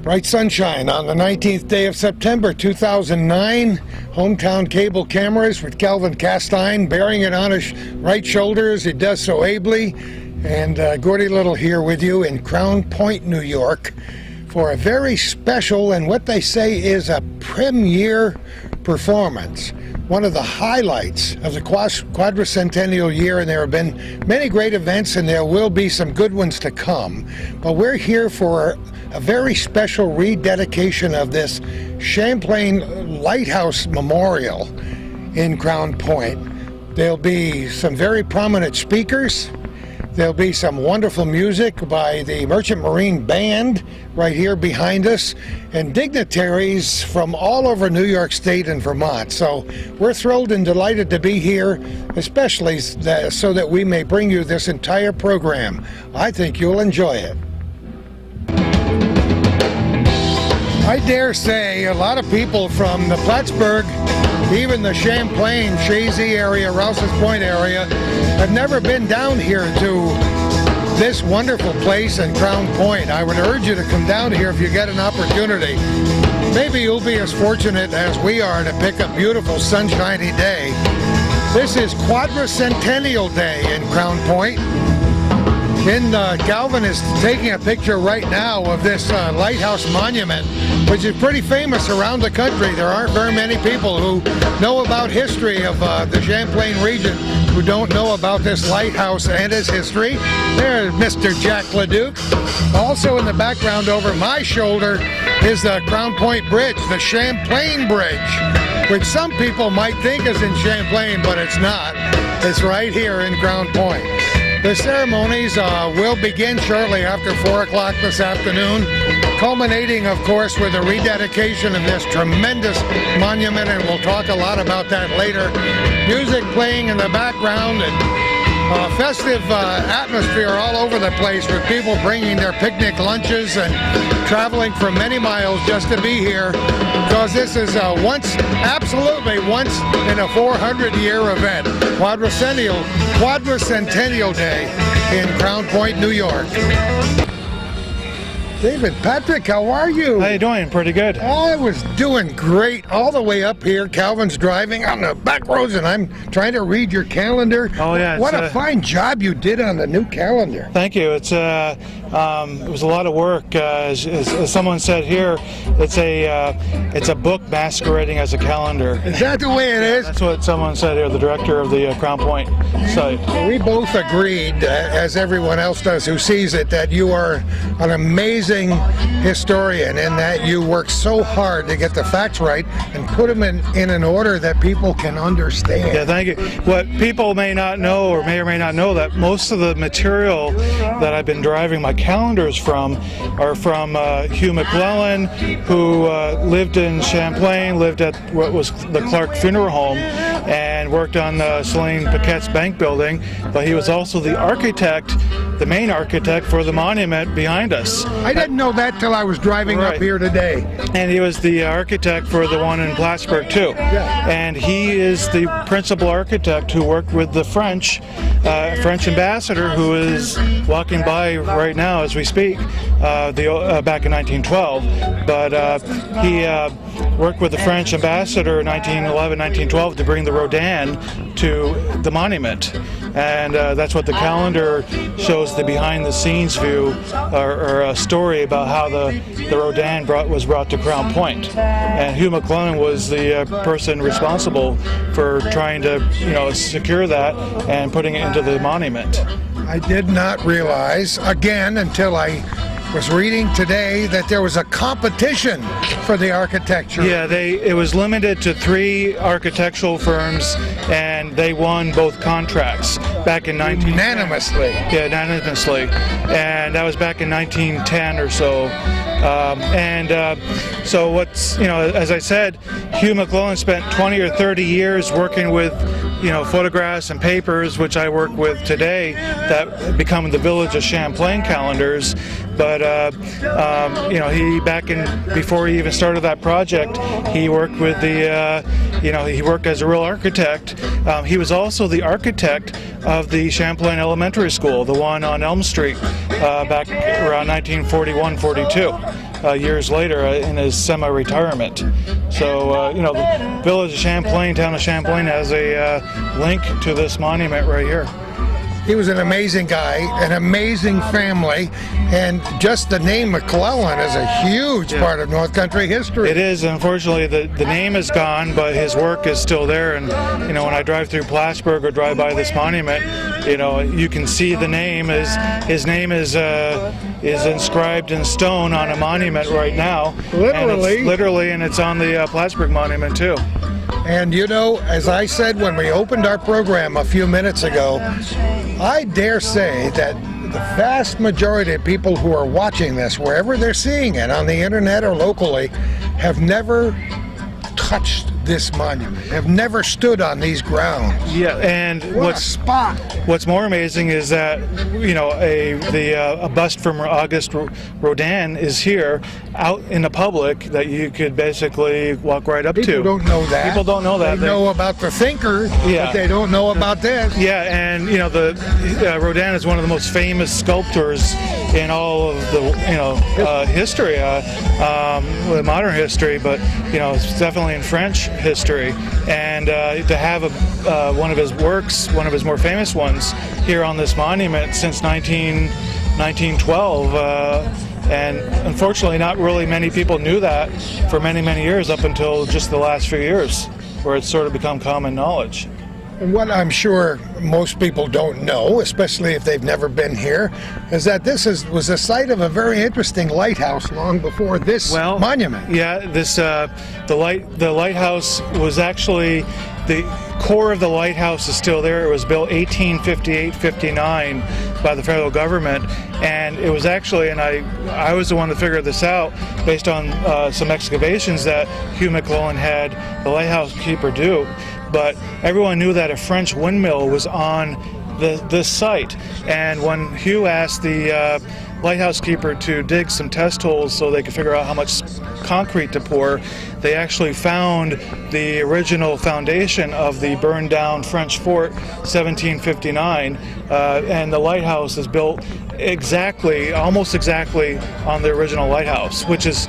Bright sunshine on the 19th day of September 2009. Hometown cable cameras with Calvin Castine bearing it on his right shoulder as he does so ably. And Gordy Little here with you in Crown Point, New York for a very special and what they say is a premiere performance. One of the highlights of the Quadricentennial year, and there have been many great events and there will be some good ones to come. But we're here for a very special rededication of this Champlain Lighthouse Memorial in Crown Point. There'll be some very prominent speakers. There'll be some wonderful music by the Merchant Marine Band right here behind us, and dignitaries from all over New York State and Vermont. So we're thrilled and delighted to be here, especially so that we may bring you this entire program. I think you'll enjoy it. I dare say a lot of people from the Plattsburgh, even the Champlain, Chazy area, Rouse's Point area, have never been down here to this wonderful place in Crown Point. I would urge you to come down here if you get an opportunity. Maybe you'll be as fortunate as we are to pick a beautiful sunshiny day. This is Quadricentennial Day in Crown Point. Galvin is taking a picture right now of this lighthouse monument, which is pretty famous around the country. There aren't very many people who know about history of the Champlain region who don't know about this lighthouse and its history. There's Mr. Jack LeDuc. Also in the background over my shoulder is the Crown Point Bridge, the Champlain Bridge, which some people might think is in Champlain, but it's not. It's right here in Crown Point. The ceremonies will begin shortly after 4 o'clock this afternoon, culminating, of course, with a rededication of this tremendous monument, and we'll talk a lot about that later. Music playing in the background and festive atmosphere all over the place with people bringing their picnic lunches and traveling from many miles just to be here, because this is absolutely once in a 400-year event. Quadricentennial Day in Crown Point, New York. David Patrick, how are you? How you doing? Pretty good. I was doing great all the way up here. Calvin's driving on the back roads and I'm trying to read your calendar. Oh yeah. What a fine job you did on the new calendar. Thank you. It was a lot of work. As someone said here, it's a book masquerading as a calendar. Is that the way it is? That's what someone said here, the director of the Crown Point site. We both agreed, as everyone else does who sees it, that you are an amazing historian in that you work so hard to get the facts right and put them in an order that people can understand. Yeah, thank you. What people may not know, or may not know, that most of the material that I've been deriving my calendars from are from Hugh McClellan, who lived in Champlain, lived at what was the Clark Funeral Home, and worked on Celine Paquette's bank building, but he was also the architect, the main architect for the monument behind us. I didn't know that till I was driving up here today. And he was the architect for the one in Plattsburgh too. Yeah. And he is the principal architect who worked with the French ambassador, who is walking by right now as we speak, back in 1912. But he worked with the French ambassador in 1911, 1912 to bring the Rodin to the monument. And that's what the calendar shows, the behind-the-scenes view, or a story about how the Rodin was brought to Crown Point. And Hugh McClellan was the person responsible for trying to, secure that and putting it into the monument. I did not realize, again, until I was reading today, that there was a competition for the architecture. Yeah, it was limited to 3 architectural firms, and they won both contracts back in 1910. Unanimously. Yeah, unanimously. And that was back in 1910 or so. So what's, as I said, Hugh McClellan spent 20 or 30 years working with, photographs and papers, which I work with today, that become the Village of Champlain calendars. But before he even started that project, he worked with he worked as a real architect. He was also the architect of the Champlain Elementary School, the one on Elm Street, back around 1941-42. years later in his semi-retirement. So, the village of Champlain, town of Champlain, has a link to this monument right here. He was an amazing guy, an amazing family, and just the name McClellan is a huge part of North Country history. It is. Unfortunately, the name is gone, but his work is still there. And when I drive through Plattsburgh or drive by this monument, you can see the name. His name is inscribed in stone on a monument right now. Literally, and it's on the Plattsburgh monument too. And as I said when we opened our program a few minutes ago, I dare say that the vast majority of people who are watching this, wherever they're seeing it, on the internet or locally, have never touched this monument, have never stood on these grounds. Yeah, and What a spot! What's more amazing is that a bust from Auguste Rodin is here, out in the public, that you could basically walk right up to. People don't know that. People don't know that. They know about the thinker, but they don't know about this. Yeah, and Rodin is one of the most famous sculptors in all of the history, modern history, but it's definitely in French history. And to have one of his works, one of his more famous ones, here on this monument since 1912, and unfortunately not really many people knew that for many, many years, up until just the last few years, where it's sort of become common knowledge. And what I'm sure most people don't know, especially if they've never been here, is that this was the site of a very interesting lighthouse long before this monument. Yeah, the lighthouse was actually, the core of the lighthouse is still there. It was built 1858-59 by the federal government, and it was actually, and I was the one to figure this out based on some excavations that Hugh McClellan had the lighthouse keeper do. But everyone knew that a French windmill was on this site, and when Hugh asked the lighthouse keeper to dig some test holes so they could figure out how much concrete to pour, they actually found the original foundation of the burned down French fort, 1759, and the lighthouse is built almost exactly on the original lighthouse, which is,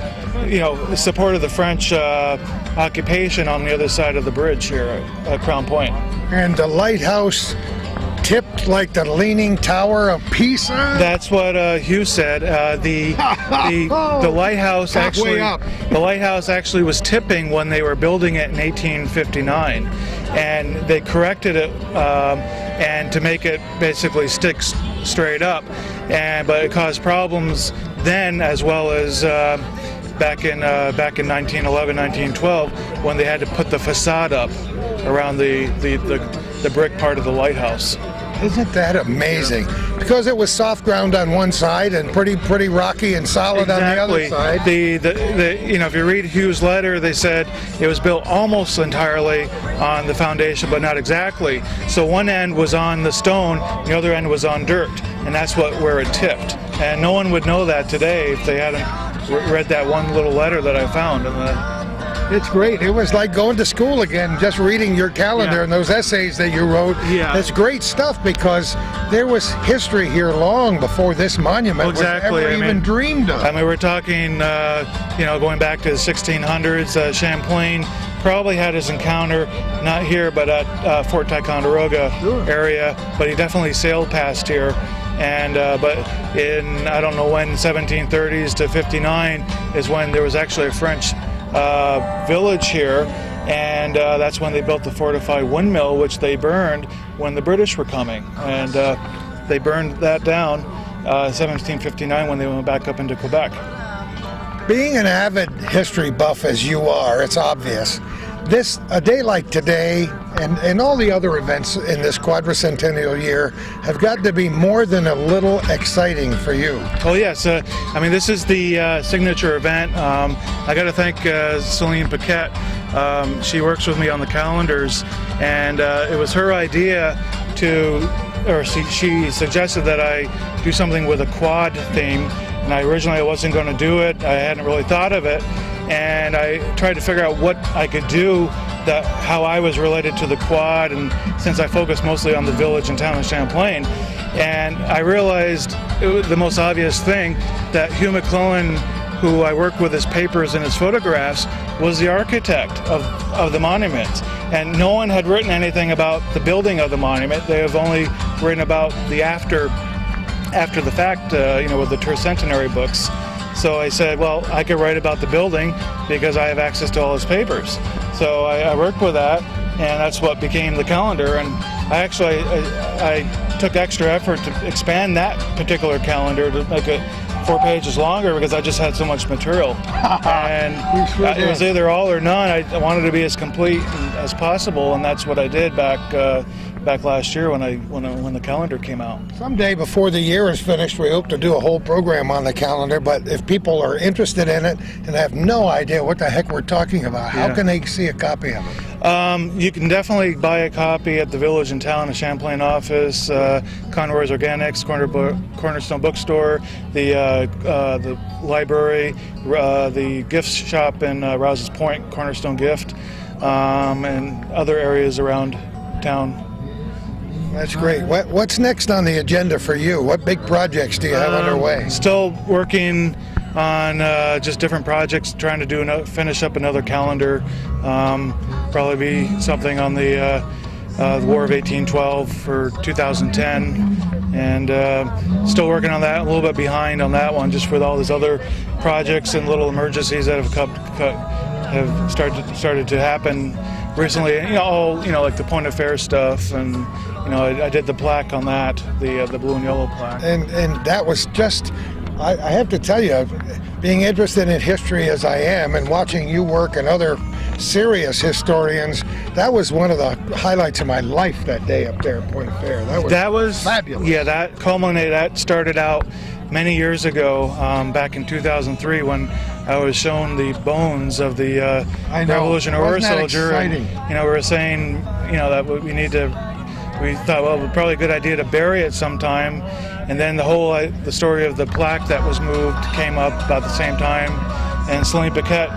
supported the French occupation on the other side of the bridge here at Crown Point. And the lighthouse tipped like the Leaning Tower of Pisa? That's what Hugh said. The lighthouse actually was tipping when they were building it in 1859, and they corrected it and to make it basically stick straight up. But it caused problems then, as well as back in 1911, 1912, when they had to put the facade up around the brick part of the lighthouse. Isn't that amazing? Because it was soft ground on one side and pretty rocky and solid on the other side. If you read Hugh's letter, they said it was built almost entirely on the foundation, but not exactly. So one end was on the stone, the other end was on dirt, and that's where it tipped. And no one would know that today if they hadn't read that one little letter that I found. It's great. It was like going to school again, just reading your calendar and those essays that you wrote. Yeah. It's great stuff, because there was history here long before this monument was ever even dreamed of. I mean, we're talking, going back to the 1600s. Champlain probably had his encounter, not here, but at Fort Ticonderoga area, but he definitely sailed past here. And but in, I don't know when, 1730s to 59 is when there was actually a French village here, and that's when they built the fortified windmill, which they burned when the British were coming, and they burned that down 1759 when they went back up into Quebec. Being an avid history buff as you are, it's obvious. A day like today and all the other events in this quadricentennial year have got to be more than a little exciting for you. Oh yes, this is the signature event. I got to thank Celine Paquette. She works with me on the calendars, and it was her idea she suggested that I do something with a quad theme, and originally I wasn't going to do it. I hadn't really thought of it. And I tried to figure out what I could do, how I was related to the quad, and since I focused mostly on the village and town of Champlain, and I realized the most obvious thing, that Hugh McClellan who I worked with his papers and his photographs, was the architect of the monument. And no one had written anything about the building of the monument. They have only written about the after the fact, with the Quadricentennial books. So I said, well, I could write about the building because I have access to all his papers. So I worked with that, and that's what became the calendar. And I took extra effort to expand that particular calendar to make it 4 pages longer because I just had so much material. And it was either all or none. I wanted to be as complete as possible, and that's what I did back last year when the calendar came out. Someday before the year is finished, we hope to do a whole program on the calendar, but if people are interested in it and have no idea what the heck we're talking about, how can they see a copy of it? You can definitely buy a copy at the Village and Town and Champlain office, Conroy's Organics, Cornerstone Bookstore, the library, the gift shop in Rouse's Point, Cornerstone Gift, and other areas around town. That's great. What's next on the agenda for you? What big projects do you have underway? Still working on just different projects, trying to finish up another calendar. Probably be something on the War of 1812 for 2010, and still working on that. A little bit behind on that one, just with all these other projects and little emergencies that have started to happen recently. Like the point of fair stuff, and I did the plaque on that, the blue and yellow plaque. And that was just, I have to tell you, being interested in history as I am and watching you work and other serious historians, that was one of the highlights of my life that day up there at Point of Fair. That was fabulous. Yeah, that started out many years ago, back in 2003, when I was shown the bones of the Revolutionary War soldier. Exciting? And, we were saying, that we thought, well, it would probably a good idea to bury it sometime. And then the story of the plaque that was moved came up about the same time. And Celine Paquette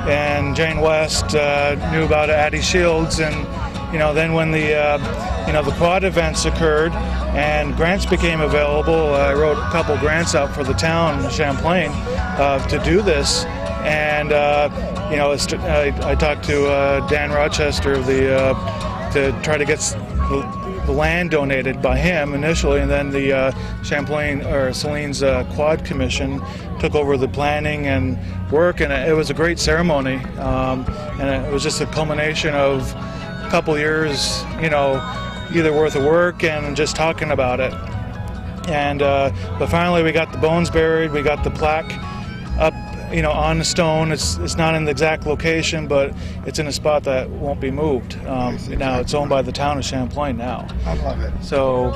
and Jane West knew about Addie Shields. And, then when the quad events occurred and grants became available, I wrote a couple grants out for the town of Champlain to do this. And, I talked to Dan Rochester to try to get the land donated by him initially, and then the Celine's Quad Commission took over the planning and work, and it was a great ceremony, and it was just a culmination of a couple years, either worth of work and just talking about it. And but finally we got the bones buried, we got the plaque up, on the stone. It's not in the exact location, but it's in a spot that won't be moved. Now it's owned by the town of Champlain now. I love it. So,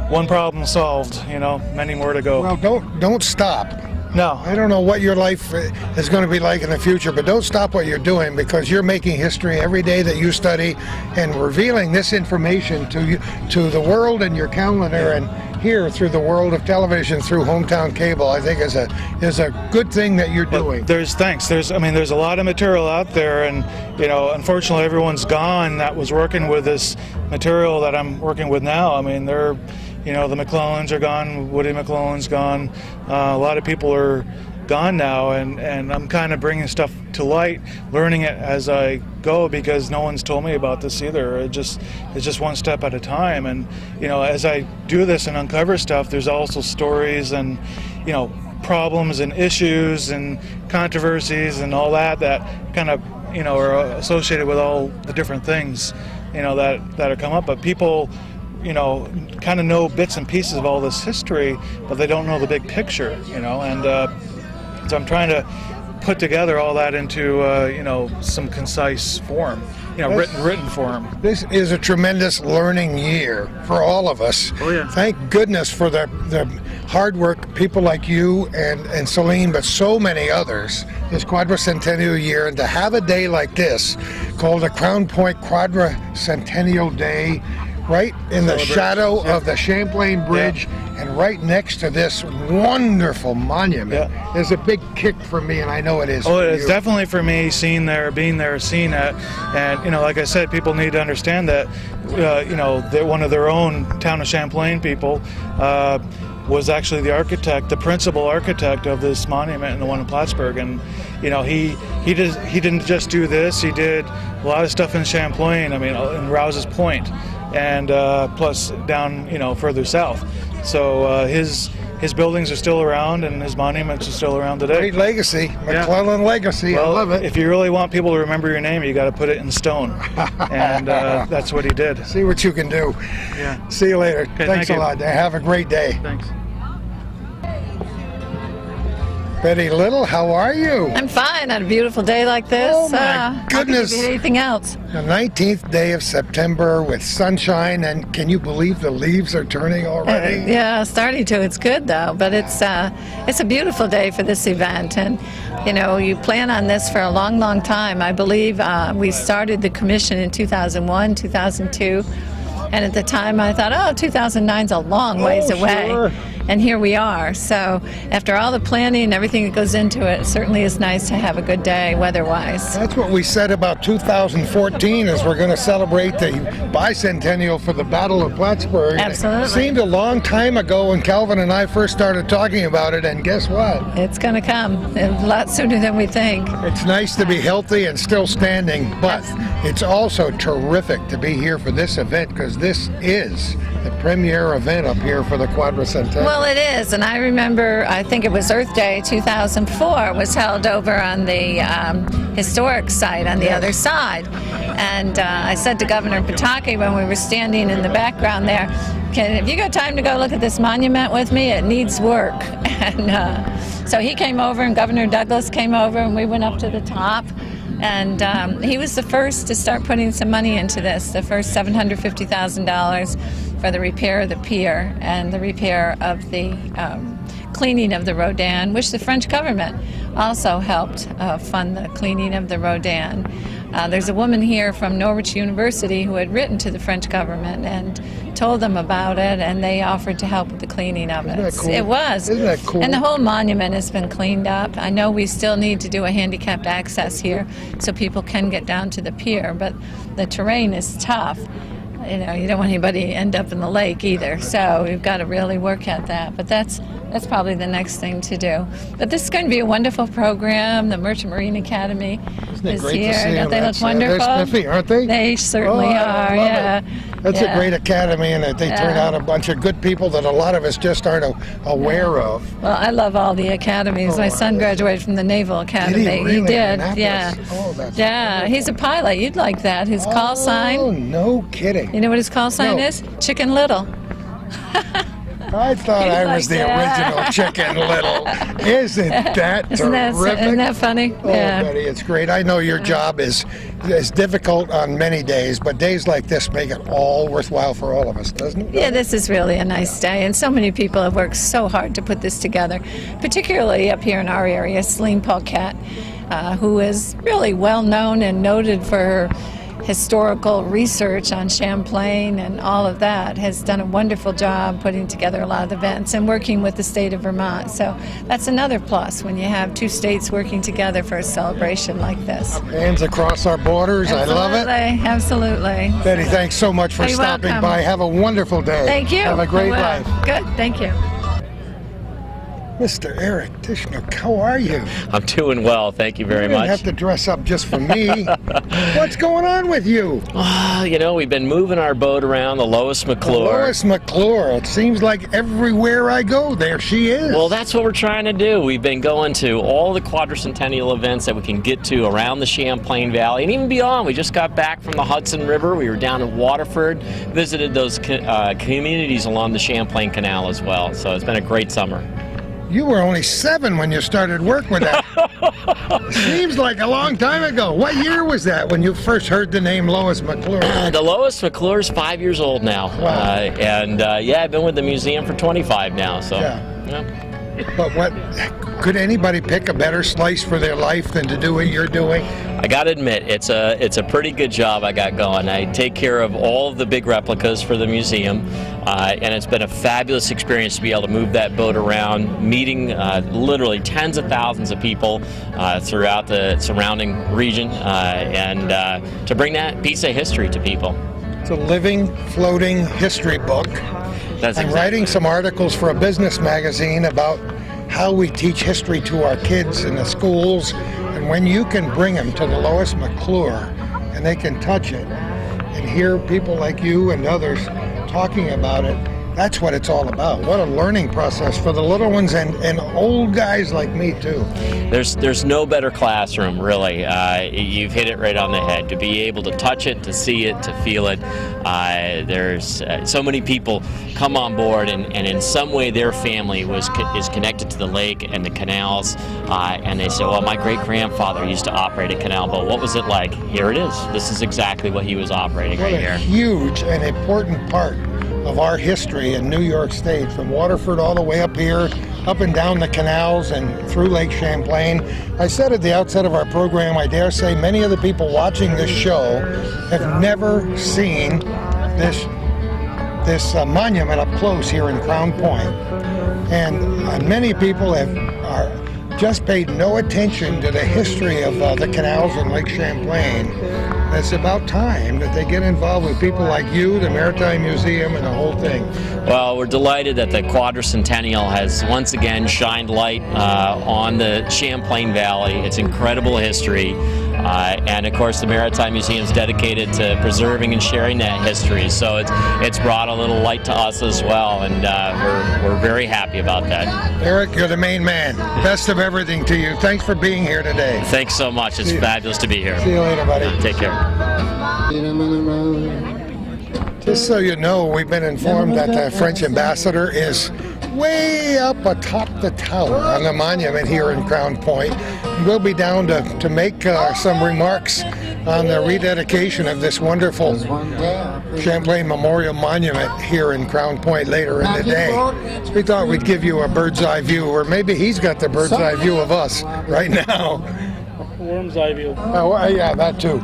one problem solved, many more to go. Well, don't stop. No. I don't know what your life is going to be like in the future, but don't stop what you're doing, because you're making history every day that you study and revealing this information to the world in your calendar and here through the world of television, through Hometown Cable. I think is a good thing that you're doing. There's a lot of material out there, and unfortunately everyone's gone that was working with this material that I'm working with now. They're the McClellans are gone, Woody McClellan's gone, a lot of people are gone now, and I'm kind of bringing stuff to light, learning it as I go, because no one's told me about this either. It's just one step at a time, and as I do this and uncover stuff, there's also stories and problems and issues and controversies and all that kind of are associated with all the different things that are come up, but people kind of know bits and pieces of all this history, but they don't know the big picture, and so I'm trying to put together all that into, some concise form, written form. This is a tremendous learning year for all of us. Oh, yeah. Thank goodness for the hard work, people like you and Celine, but so many others, this Quadricentennial year, and to have a day like this called the Crown Point Quadricentennial Day, right in the shadow of the Champlain Bridge, and right next to this wonderful monument, is a big kick for me, and I know it is. Oh, it's definitely for me, being there, seeing it, and like I said, people need to understand that, they're one of their own town of Champlain people. was actually the architect, the principal architect of this monument and the one in Plattsburgh. And he didn't just do this. He did a lot of stuff in Champlain. I mean, in Rouse's Point, and plus down further south. So his buildings are still around, and his monuments are still around today. Great legacy, McClellan legacy. Well, I love it. If you really want people to remember your name, you got to put it in stone, and that's what he did. See what you can do. Yeah. See you later. Okay, Thanks thank a you. lot. Have a great day. Thanks. Betty Little, how are you? I'm fine on a beautiful day like this. Oh, my How goodness. could it be anything else? The 19th day of September with sunshine, and can you believe the leaves are turning already? Yeah, starting to. It's good though, but it's a beautiful day for this event, and you plan on this for a long, long time. I believe we started the commission in 2001, 2002, and at the time I thought, 2009's a long ways away. Sure. And here we are. So after all the planning and everything that goes into it, it certainly is nice to have a good day weather-wise. That's what we said about 2014, is we're going to celebrate the bicentennial for the Battle of Plattsburgh. Absolutely. It seemed a long time ago when Calvin and I first started talking about it, and guess what? It's going to come a lot sooner than we think. It's nice to be healthy and still standing, but it's also terrific to be here for this event, because this is the premier event up here for the Quadricentennial. Well, it is, and I remember, I think it was Earth Day 2004 was held over on the historic site on the other side. And I said to Governor Pataki when we were standing in the background there, have you got time to go look at this monument with me? It needs work. And so he came over, and Governor Douglas came over, and we went up to the top. And he was the first to start putting some money into this, the first $750,000 for the repair of the pier and the repair of the cleaning of the Rodin, which the French government also helped fund the cleaning of the Rodin. There's a woman here from Norwich University who had written to the French government and told them about it, and they offered to help with the cleaning of it. Isn't that cool? It was. Isn't that cool? And the whole monument has been cleaned up. I know we still need to do a handicapped access here so people can get down to the pier, but the terrain is tough. You don't want anybody to end up in the lake either, so we've got to really work at that. But that's probably the next thing to do. But this is going to be a wonderful program. The Merchant Marine Academy is great here. to see Don't them? they look wonderful? They're spiffy, aren't they? They certainly I are, love yeah. it. That's a great academy, and they turn out a bunch of good people that a lot of us just aren't aware of. Well, I love all the academies. My son graduated from the Naval Academy. Did he really? did, Annapolis? yeah. Oh, that's yeah, wonderful. he's a pilot. You'd like that. His call sign. Oh, no kidding. You know what his call sign No. is? Chicken Little. I thought He's I like was the that. original Chicken Little. Isn't that Isn't terrific? that funny? Oh, Yeah. Betty, it's great. I know your job is difficult on many days, but days like this make it all worthwhile for all of us, doesn't it? Yeah, this is really a nice day, and so many people have worked so hard to put this together, particularly up here in our area. Celine Paquette, who is really well known and noted for her historical research on Champlain and all of that, has done a wonderful job putting together a lot of events and working with the state of Vermont. So that's another plus when you have two states working together for a celebration like this. Hands across our borders. I love it. Absolutely. Betty, thanks so much for You're stopping welcome. by. Have a wonderful day. Thank you. Have a great I will. life. Good, thank you. Mr. Eric Tishnook, how are you? I'm doing well, thank you very You didn't much. have to dress up just for me. What's going on with you? We've been moving our boat around the Lois McClure. Lois McClure. It seems like everywhere I go, there she is. Well, that's what we're trying to do. We've been going to all the Quadricentennial events that we can get to around the Champlain Valley and even beyond. We just got back from the Hudson River. We were down in Waterford, visited those communities along the Champlain Canal as well. So it's been a great summer. You were only 7 when you started work with that. Seems like a long time ago. What year was that when you first heard the name Lois McClure? The Lois McClure is 5 years old now. Wow. I've been with the museum for 25 now. So. Yeah. But what could anybody pick a better slice for their life than to do what you're doing? I got to admit, it's a pretty good job I got going. I take care of all of the big replicas for the museum, and it's been a fabulous experience to be able to move that boat around, meeting literally tens of thousands of people throughout the surrounding region, and to bring that piece of history to people. It's a living, floating history book. That's I'm exactly writing it. some articles for a business magazine about how we teach history to our kids in the schools, and when you can bring them to the Lois McClure and they can touch it and hear people like you and others talking about it, that's what it's all about. What a learning process for the little ones and old guys like me too. There's no better classroom, really. You've hit it right on the head. To be able to touch it, to see it, to feel it. There's so many people come on board, and in some way their family is connected to the lake and the canals, and they say, well, my great-grandfather used to operate a canal boat. What was it like? Here it is. This is exactly what he was operating What right a here. huge and important part of our history in New York State, from Waterford all the way up here, up and down the canals and through Lake Champlain. I said at the outset of our program, I dare say many of the people watching this show have never seen this monument up close here in Crown Point. And many people are just paid no attention to the history of the canals in Lake Champlain. It's about time that they get involved with people like you, the Maritime Museum, and the whole thing. Well, we're delighted that the Quadricentennial has once again shined light on the Champlain Valley, its incredible history, and of course the Maritime Museum is dedicated to preserving and sharing that history. So it's brought a little light to us as well, and we're very happy about that. Eric, you're the main man. Best of everything to you. Thanks for being here today. Thanks so much. It's fabulous to be here. See you later, buddy. Take care. Just so you know, we've been informed that the French ambassador is way up atop the tower on the monument here in Crown Point. We'll be down to make some remarks on the rededication of this wonderful Champlain Memorial Monument here in Crown Point later in the day. We thought we'd give you a bird's eye view, or maybe he's got the bird's eye view of us right now. Worm's eye view. Oh, yeah, that too.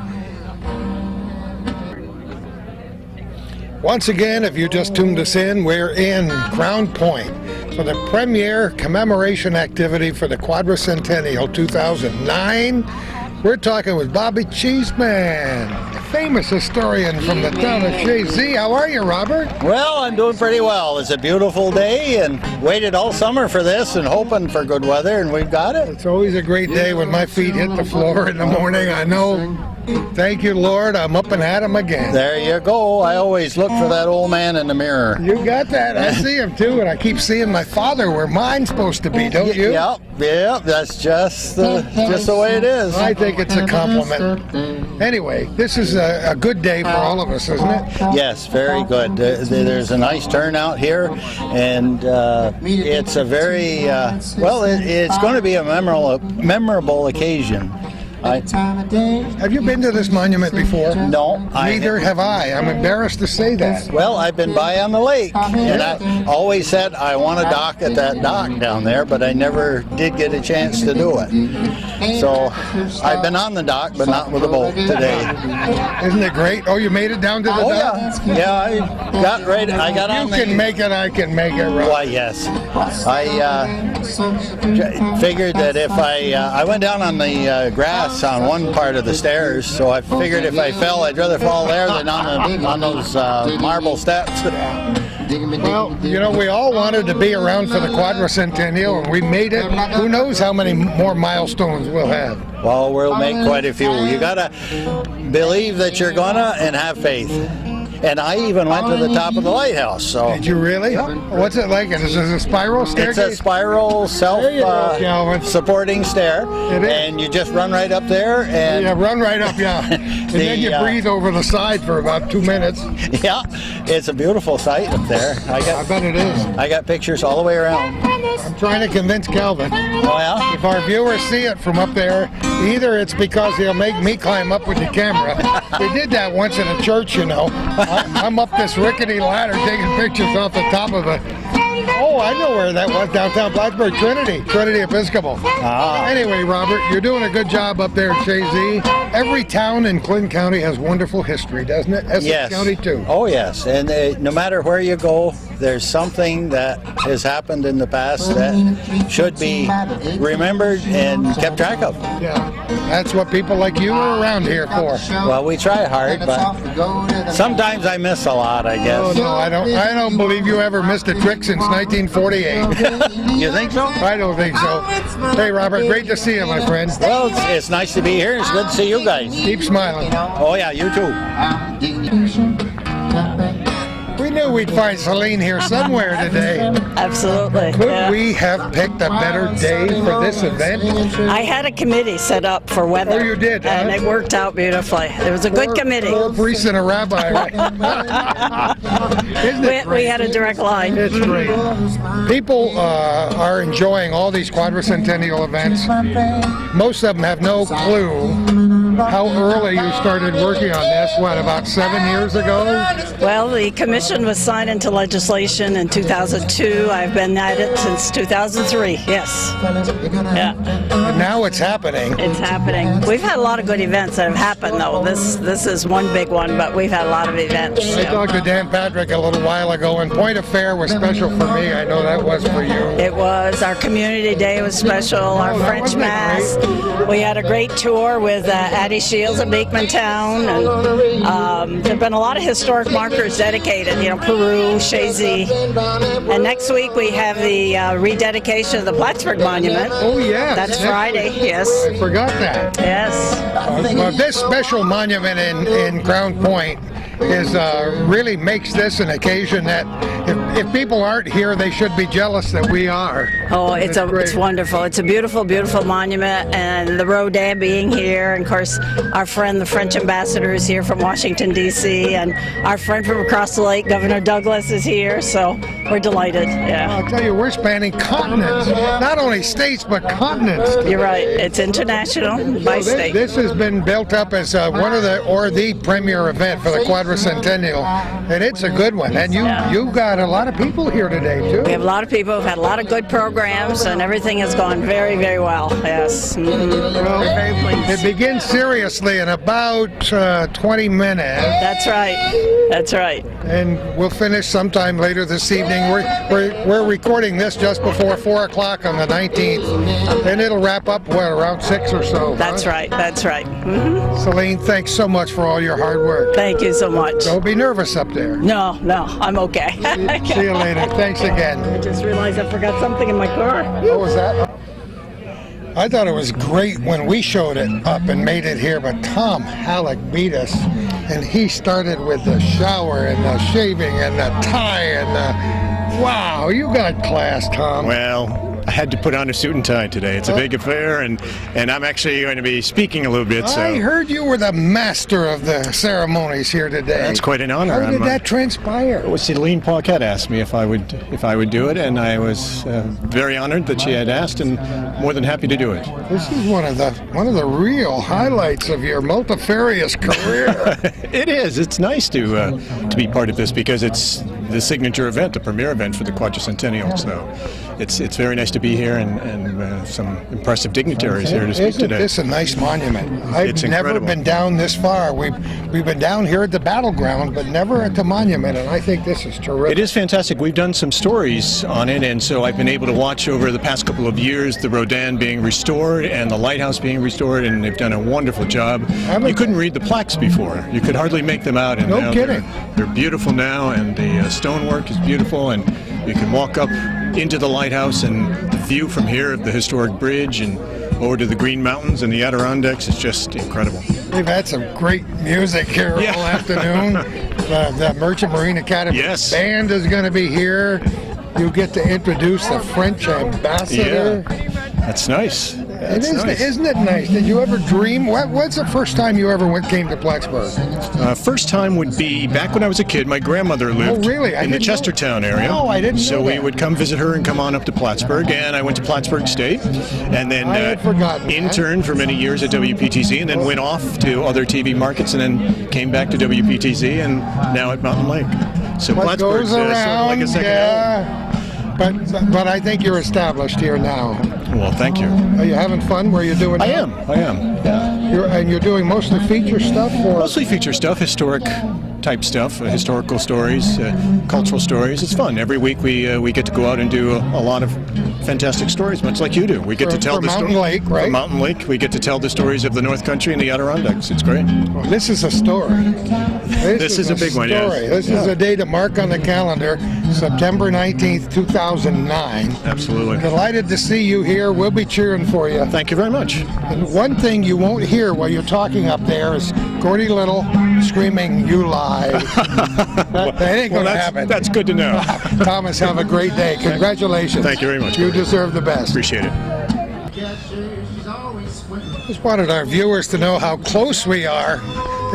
Once again, if you just tuned us in, we're in Crown Point for the premier commemoration activity for the Quadricentennial 2009. We're talking with Bobby Cheeseman, a famous historian from the town of Chazy. How are you, Robert? Well, I'm doing pretty well. It's a beautiful day and waited all summer for this and hoping for good weather, and we've got it. It's always a great day when my feet hit the floor in the morning. I know. Thank you, Lord. I'm up and at 'em again. There you go. I always look for that old man in the mirror. You got that. I see him too, and I keep seeing my father where mine's supposed to be, don't you? Yep. That's just the way it is. I think it's a compliment. Anyway, this is a good day for all of us, isn't it? Yes, very good. There's a nice turnout here, and it's a very it's going to be a memorable occasion. Have you been to this monument before? No. Neither have I. I'm embarrassed to say that. Well, I've been by on the lake, and I always said I want to dock at that dock down there, but I never did get a chance to do it. So I've been on the dock, but not with a boat today. Isn't it great? Oh, you made it down to the dock? Yeah, I got right. I got on. You can make it. I can make it. Right? Why, yes. I figured that if I went down on the grass on one part of the stairs, so I figured if I fell, I'd rather fall there than on those marble steps. Well, you know, we all wanted to be around for the Quadricentennial, and we made it. Who knows how many more milestones we'll have. Well, we'll make quite a few. You gotta believe that you're gonna and have faith. And I even went to the top of the lighthouse. So. Did you really? What's it like? Is it a spiral staircase? It's a spiral self-supporting stair. It is. And you just run right up there. And yeah, run right up, yeah. And then you breathe over the side for about 2 minutes. Yeah, it's a beautiful sight up there. I bet it is. I got pictures all the way around. I'm trying to convince Calvin. Oh, yeah? If our viewers see it from up there, either it's because he'll make me climb up with the camera. We did that once in a church, you know. I'm up this rickety ladder taking pictures off the top of it. Oh, I know where that was, downtown Blacksburg, Trinity Episcopal. Anyway, Robert, you're doing a good job up there in Chazy. Every town in Clinton County has wonderful history, doesn't it? Essex County, too. Oh, yes. And no matter where you go, there's something that has happened in the past that should be remembered and kept track of. Yeah, that's what people like you are around here for. Well, we try hard, but sometimes I miss a lot, I guess. Oh no, I don't believe you ever missed a trick since 1948. You think so? I don't think so. Hey Robert, great to see you, my friend. Well, it's nice to be here. It's good to see you guys. Keep smiling. Oh yeah, you too. We knew we'd find Celine here somewhere today. Absolutely. Could we have picked a better day for this event? I had a committee set up for weather. Oh, you did, huh? And it worked out beautifully. It was a good committee. 4 priests and a rabbi. Isn't it We had a direct line. It's great. People are enjoying all these quadricentennial events. Most of them have no clue how early you started working on this. What, about 7 years ago? Well, the commission was signed into legislation in 2002. I've been at it since 2003. Yes. Yeah. And now it's happening. It's happening. We've had a lot of good events that have happened, though. This is one big one, but we've had a lot of events. I talked to Dan Patrick a little while ago, and Point of Fair was special for me. I know that was for you. It was. Our community day was special. Our French Mass. We had a great tour with Addie Shields at Beekmantown. And there have been a lot of historic markers dedicated. You know, Peru, Shazy. And next week we have the rededication of the Plattsburgh Monument. Oh, yes. That's Friday, yes. I forgot that. Yes. Well, this special monument in Crown Point is really makes this an occasion that if people aren't here, they should be jealous that we are. Oh, it's great. wonderful. It's a beautiful, beautiful monument, and the Rodin being here, and of course our friend, the French ambassador, is here from Washington, D.C., and our friend from across the lake, Governor Douglas, is here, so we're delighted. Yeah. I'll tell you, we're spanning continents, not only states, but continents. You're right. It's international by state. This has been built up as one of the premier event for the Quadricentennial, and it's a good one. And you've got a lot of people here today too. We have a lot of people. We've had a lot of good programs, and everything has gone very, very well. Yes. Well, We're very pleased. it begins seriously in about 20 minutes. That's right. That's right. And we'll finish sometime later this evening. We're recording this just before 4 o'clock on the 19th, and it'll wrap up around 6 or so. That's right. That's right. Celine, thanks so much for all your hard work. Thank you so much. Don't be nervous up there. No, I'm okay. See you later. Thanks again. I just realized I forgot something in my car. What was that? I thought it was great when we showed it up and made it here, but Tom Halleck beat us, and he started with the shower and the shaving and the tie and the... Wow, you got class, Tom. Well, I had to put on a suit and tie today. It's a big affair, and I'm actually going to be speaking a little bit. So I heard you were the master of the ceremonies here today. that's quite an honor. How did that transpire? Well, Celine Paquette asked me if I would do it, and I was very honored that she had asked, and more than happy to do it. This is one of the real highlights of your multifarious career. It is. It's nice to be part of this because it's the signature event, the premier event for the Quadricentennial. So it's very nice to be here and some impressive dignitaries here to speak Isn't today. this a nice monument? I've It's never incredible. been down this far. We've been down here at the battleground, but never at the monument, and I think this is terrific. It is fantastic. We've done some stories on it, and so I've been able to watch over the past couple of years the Rodin being restored and the lighthouse being restored, and they've done a wonderful job. You couldn't read the plaques before. You could hardly make them out. And No now kidding. They're beautiful now, and the stonework is beautiful, and you can walk up into the lighthouse, and the view from here of the historic bridge and over to the Green Mountains and the Adirondacks is just incredible. We've had some great music here Yeah. all afternoon. The Merchant Marine Academy Yes. band is going to be here. You get to introduce the French ambassador. That's nice. That's nice. Isn't it nice? Did you ever dream? What's the first time you ever came to Plattsburgh? First time would be back when I was a kid. My grandmother lived really? I in the didn't know. Chestertown area. No, I didn't So know we that. would come visit her and come on up to Plattsburgh, and I went to Plattsburgh State, and then I had forgotten that. interned for many years at WPTC, and then went off to other TV markets, and then came back to WPTC, and now at Mountain Lake. So What Plattsburgh's goes sort of around? like a second home. But I think you're established here now. Well, thank you. Are you having fun where you're doing I now? am. Yeah. You're doing mostly feature stuff? Or? Mostly feature stuff, historic type stuff, historical stories, cultural stories. It's fun. Every week we get to go out and do a lot of fantastic stories, much like you do. We get to tell the Mountain Lake, right? For Mountain Lake, we get to tell the stories of the North Country and the Adirondacks. It's great. Well, this is a story. This is a big one, yes. This is a day to mark on the calendar, September 19th, 2009. Absolutely. Delighted to see you here. We'll be cheering for you. Thank you very much. And one thing you won't hear while you're talking up there is Gordy Little screaming, "You lie." That ain't going to happen. That's good to know. Thomas, have a great day. Congratulations. Thank you very much. You deserve the best. Appreciate it. Just wanted our viewers to know how close we are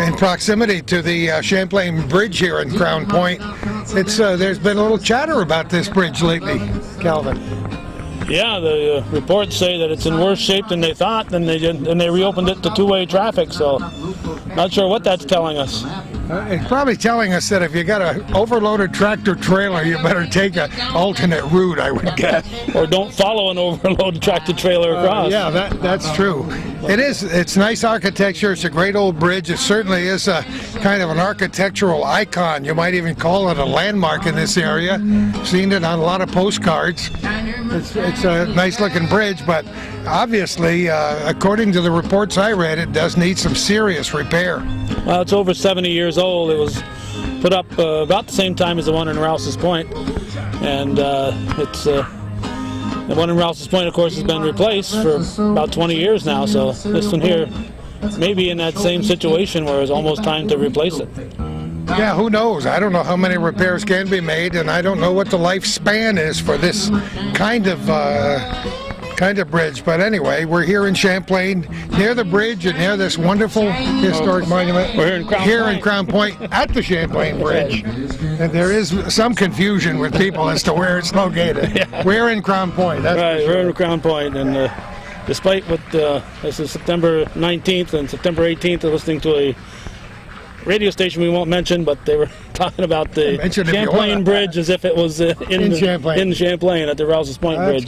in proximity to the Champlain Bridge here in Crown Point. There's been a little chatter about this bridge lately, Calvin. Yeah, the reports say that it's in worse shape than they thought, and they reopened it to two-way traffic, so not sure what that's telling us. It's probably telling us that if you got an overloaded tractor trailer, you better take an alternate route, I would guess. Or don't follow an overloaded tractor trailer across. Yeah, that's true. It's nice architecture. It's a great old bridge. It certainly is a kind of an architectural icon. You might even call it a landmark in this area. Seen it on a lot of postcards. It's a nice looking bridge, but obviously, according to the reports I read, it does need some serious repair. Well, it's over 70 years old. It was put up about the same time as the one in Rouse's Point, and the one in Rouse's Point, of course, has been replaced for about 20 years now. So this one here may be in that same situation where it's almost time to replace it. Yeah, who knows? I don't know how many repairs can be made, and I don't know what the lifespan is for this kind of bridge. But anyway, we're here in Champlain, near the bridge and near this wonderful historic monument. We're in Crown Point. At the Champlain Bridge. And there is some confusion with people as to where it's located. Yeah. We're in Crown Point. That's right, for sure. we're in Crown Point, and despite what this is September 19th and September 18th, I'm listening to a radio station we won't mention, but they were talking about the Champlain Bridge as if it was in Champlain at the Rouse's Point Bridge.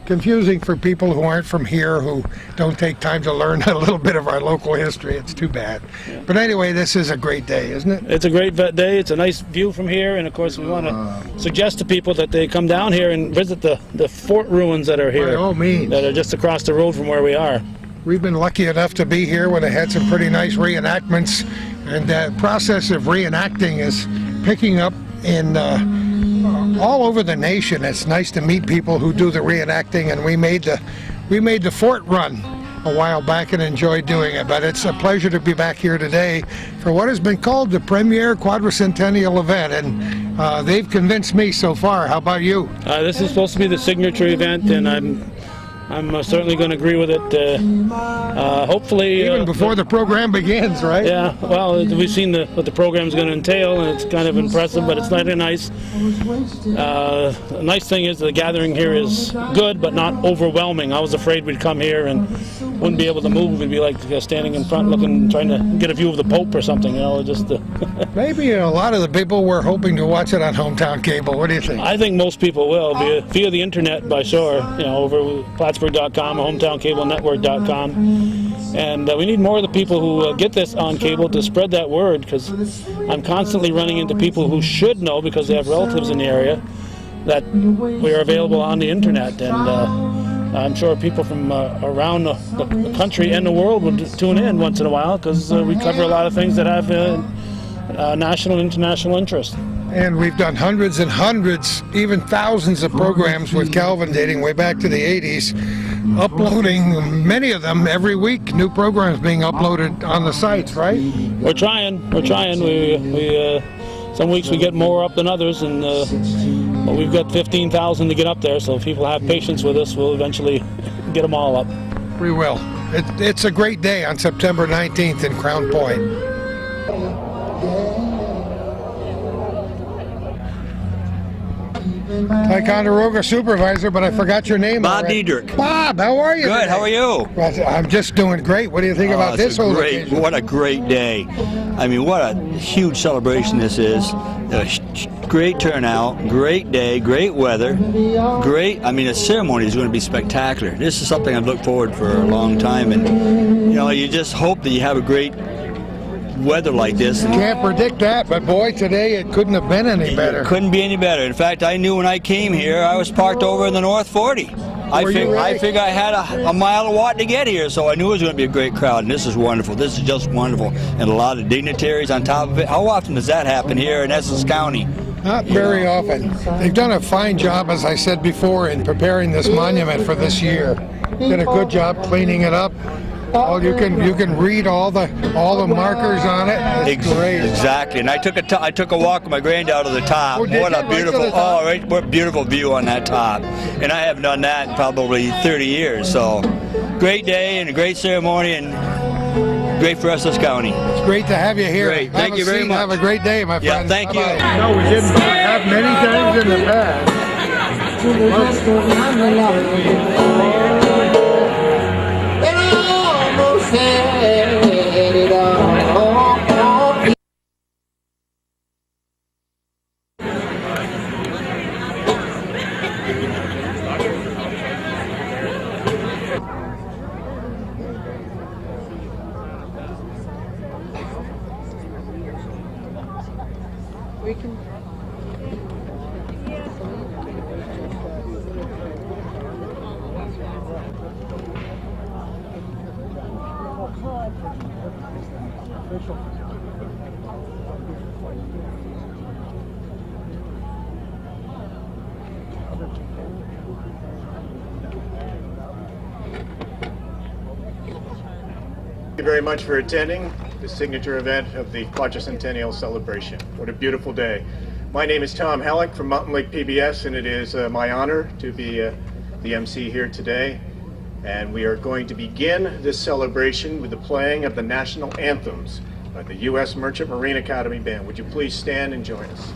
Confusing for people who aren't from here, who don't take time to learn a little bit of our local history. It's too bad. Yeah. But anyway, this is a great day, isn't it? It's a great day. It's a nice view from here, and of course we want to suggest to people that they come down here and visit the fort ruins that are here. By all means. That are just across the road from where we are. We've been lucky enough to be here when they had some pretty nice reenactments, and the process of reenacting is picking up in all over the nation. It's nice to meet people who do the reenacting, and we made the fort run a while back and enjoyed doing it. But it's a pleasure to be back here today for what has been called the premier Quadricentennial event, and they've convinced me so far. How about you? This is supposed to be the signature event, and I'm certainly going to agree with it. Hopefully, even before the program begins, right? Yeah. Well, we've seen what the program is going to entail, and it's kind of impressive. But it's not nice. The nice thing is the gathering here is good, but not overwhelming. I was afraid we'd come here and wouldn't be able to move. We'd be like standing in front, trying to get a view of the Pope or something. Just. Maybe a lot of the people were hoping to watch it on Hometown Cable. What do you think? I think most people will via the internet, by sure. Over Plattsburgh.com, HometownCableNetwork.com, and we need more of the people who get this on cable to spread that word, because I'm constantly running into people who should know because they have relatives in the area that we are available on the internet, and I'm sure people from around the country and the world would tune in once in a while, because we cover a lot of things that have national and international interest. And we've done hundreds and hundreds, even thousands of programs with Calvin dating way back to the 80s, uploading many of them every week, new programs being uploaded on the sites, right? We're trying. We some weeks we get more up than others, and but we've got 15,000 to get up there, so if people have patience with us, we'll eventually get them all up. We will. It's a great day on September 19th in Crown Point. Ticonderoga supervisor, but I forgot your name. Bob already. Diedrich. Bob, how are you? Good. today? How are you? Well, I'm just doing great. What do you think about It's this a whole great, occasion? what a great day. I mean, what a huge celebration this is. Great turnout, great day, great weather, great. I mean, the ceremony is going to be spectacular. This is something I've looked forward for a long time, and you just hope that you have a great weather like this. Can't predict that, but boy, today it couldn't have been any better. It couldn't be any better. In fact, I knew when I came here, I was parked over in the North 40. I figured I had a mile of walk to get here, so I knew it was going to be a great crowd, and this is wonderful. This is just wonderful. And a lot of dignitaries on top of it. How often does that happen here in Essex County? Not very often. They've done a fine job, as I said before, in preparing this monument for this year. Did a good job cleaning it up. Oh, you can read all the markers on it. It's great. Exactly. And I took a walk with my granddaughter to the top. Oh, did What you? a Right to beautiful the top? what a beautiful view on that top. And I haven't done that in probably 30 years. So great day and a great ceremony and great for Essex County. It's great to have you here. Great. Thank you very much. Have a great day, my Yeah, friend. thank you. Bye-bye. No, we didn't have many times in the past. Thank you very much for attending the signature event of the Quadricentennial celebration. What a beautiful day. My name is Tom Halleck from Mountain Lake PBS, and it is my honor to be the MC here today. And we are going to begin this celebration with the playing of the national anthems by the U.S. Merchant Marine Academy Band. Would you please stand and join us?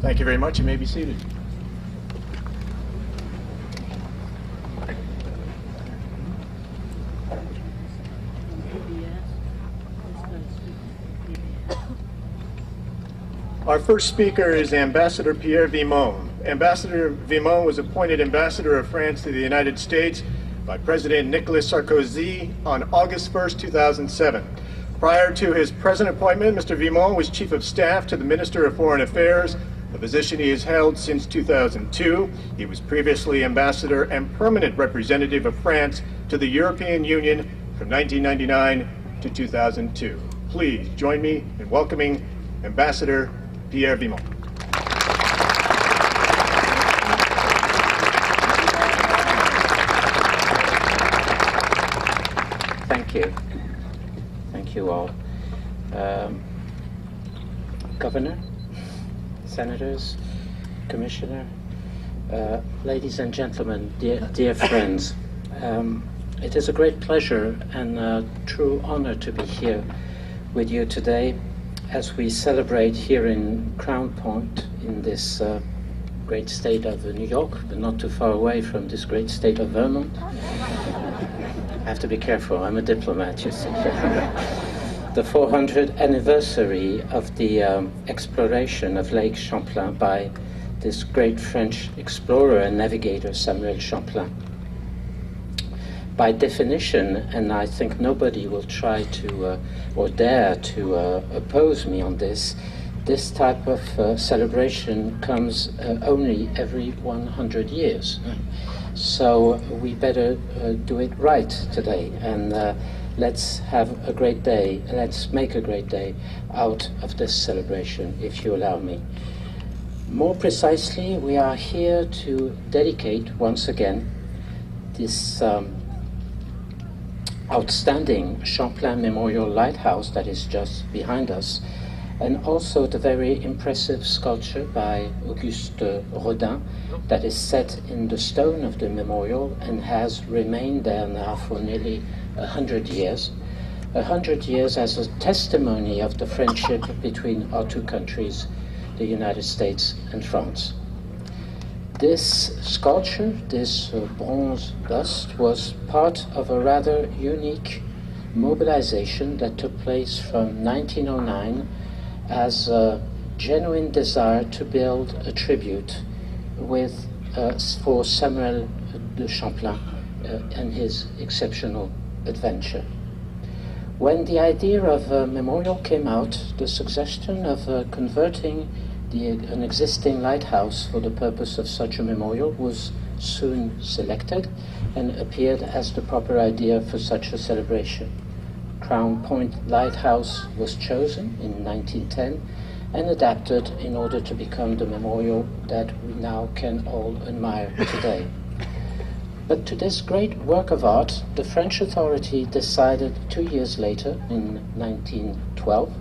Thank you very much. You may be seated. Our first speaker is Ambassador Pierre Vimont. Ambassador Vimont was appointed Ambassador of France to the United States by President Nicolas Sarkozy on August 1st, 2007. Prior to his present appointment, Mr. Vimont was Chief of Staff to the Minister of Foreign Affairs, a position he has held since 2002. He was previously Ambassador and Permanent Representative of France to the European Union from 1999 to 2002. Please join me in welcoming Ambassador Pierre Vimont. Thank you. Thank you all. Governor, Senators, Commissioner, ladies and gentlemen, dear friends, it is a great pleasure and a true honor to be here with you today as we celebrate here in Crown Point in this great state of New York, but not too far away from this great state of Vermont. I have to be careful, I'm a diplomat, you see. The 400th anniversary of the exploration of Lake Champlain by this great French explorer and navigator, Samuel Champlain. By definition, and I think nobody will try to or dare to oppose me on this type of celebration comes only every 100 years. So we better do it right today, and let's have a great day. Let's make a great day out of this celebration, if you allow me. More precisely, we are here to dedicate once again this outstanding Champlain Memorial Lighthouse that is just behind us, and also the very impressive sculpture by Auguste Rodin that is set in the stone of the memorial and has remained there now for nearly 100 years. 100 years as a testimony of the friendship between our two countries, the United States and France. This sculpture, this bronze bust, was part of a rather unique mobilization that took place from 1909 as a genuine desire to build a tribute for Samuel de Champlain and his exceptional adventure. When the idea of a memorial came out, the suggestion of converting an existing lighthouse for the purpose of such a memorial was soon selected and appeared as the proper idea for such a celebration. Crown Point Lighthouse was chosen in 1910 and adapted in order to become the memorial that we now can all admire today. But to this great work of art, the French authority decided 2 years later, in 1912,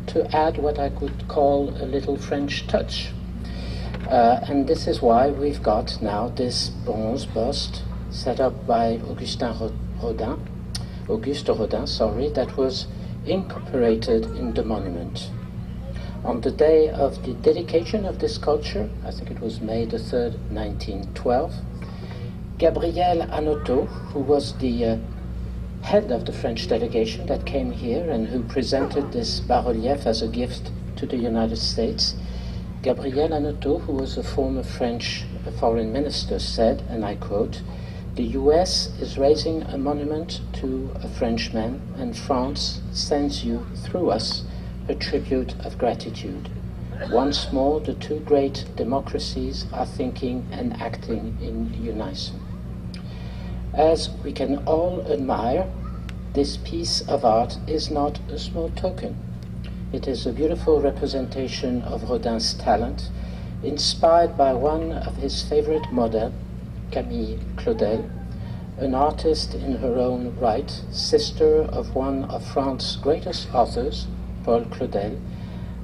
to add what I could call a little French touch. And this is why we've got now this bronze bust set up by Auguste Rodin, that was incorporated in the monument. On the day of the dedication of this sculpture, I think it was May the 3rd, 1912, Gabriel Hanotaux, who was the head of the French delegation that came here and who presented this bas-relief as a gift to the United States, Gabriel Hanotaux, who was a former French foreign minister, said, and I quote, "The US is raising a monument to a Frenchman, and France sends you, through us, a tribute of gratitude. Once more, the two great democracies are thinking and acting in unison." As we can all admire, this piece of art is not a small token. It is a beautiful representation of Rodin's talent, inspired by one of his favorite models, Camille Claudel, an artist in her own right, sister of one of France's greatest authors, Paul Claudel,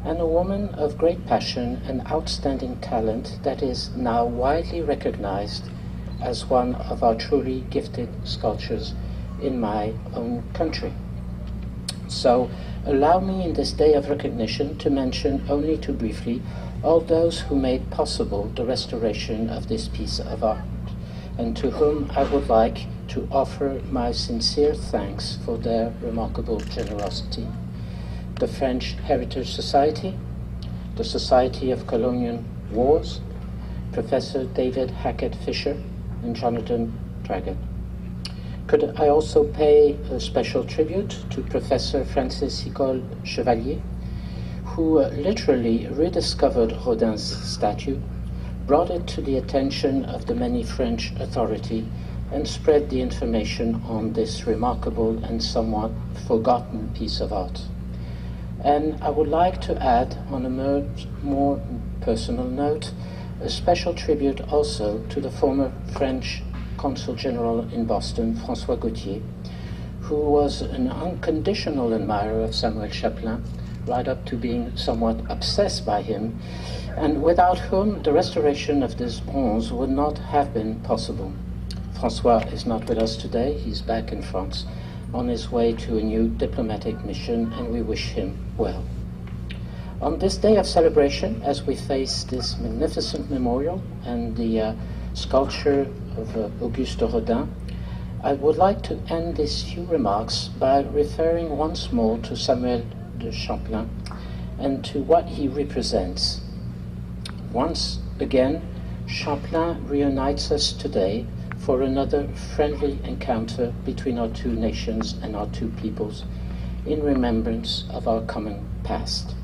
and a woman of great passion and outstanding talent that is now widely recognized as one of our truly gifted sculptors in my own country. So Allow me in this day of recognition to mention only too briefly all those who made possible the restoration of this piece of art, and to whom I would like to offer my sincere thanks for their remarkable generosity. The French Heritage Society, the Society of Colonial Wars, Professor David Hackett Fisher, and Jonathan Dragon. Could I also pay a special tribute to Professor Francis Hicole Chevalier, who literally rediscovered Rodin's statue, brought it to the attention of the many French authorities, and spread the information on this remarkable and somewhat forgotten piece of art. And I would like to add, on a more personal note, a special tribute also to the former French Consul General in Boston, François Gautier, who was an unconditional admirer of Samuel Champlain, right up to being somewhat obsessed by him, and without whom the restoration of this bronze would not have been possible. François is not with us today. He's back in France on his way to a new diplomatic mission, and we wish him well. On this day of celebration, as we face this magnificent memorial and the sculpture of Auguste Rodin, I would like to end these few remarks by referring once more to Samuel de Champlain and to what he represents. Once again, Champlain reunites us today for another friendly encounter between our two nations and our two peoples in remembrance of our common past.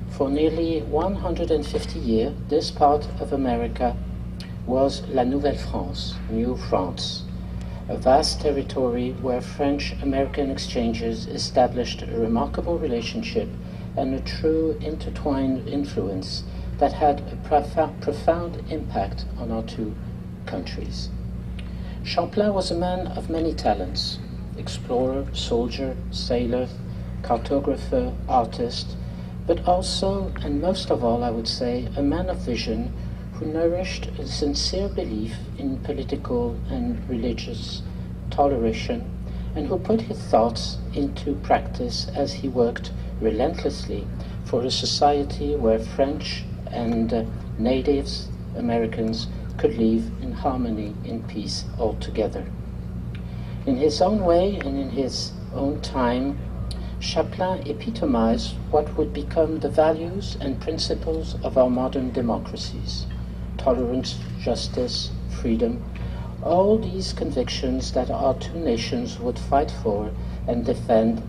For nearly 150 years, this part of America was La Nouvelle France, New France, a vast territory where French-American exchanges established a remarkable relationship and a true intertwined influence that had a profound impact on our two countries. Champlain was a man of many talents: explorer, soldier, sailor, cartographer, artist, but also, and most of all I would say, a man of vision who nourished a sincere belief in political and religious toleration, and who put his thoughts into practice as he worked relentlessly for a society where French and natives Americans could live in harmony, in peace all together. In his own way and in his own time, Champlain epitomized what would become the values and principles of our modern democracies: tolerance, justice, freedom, all these convictions that our two nations would fight for and defend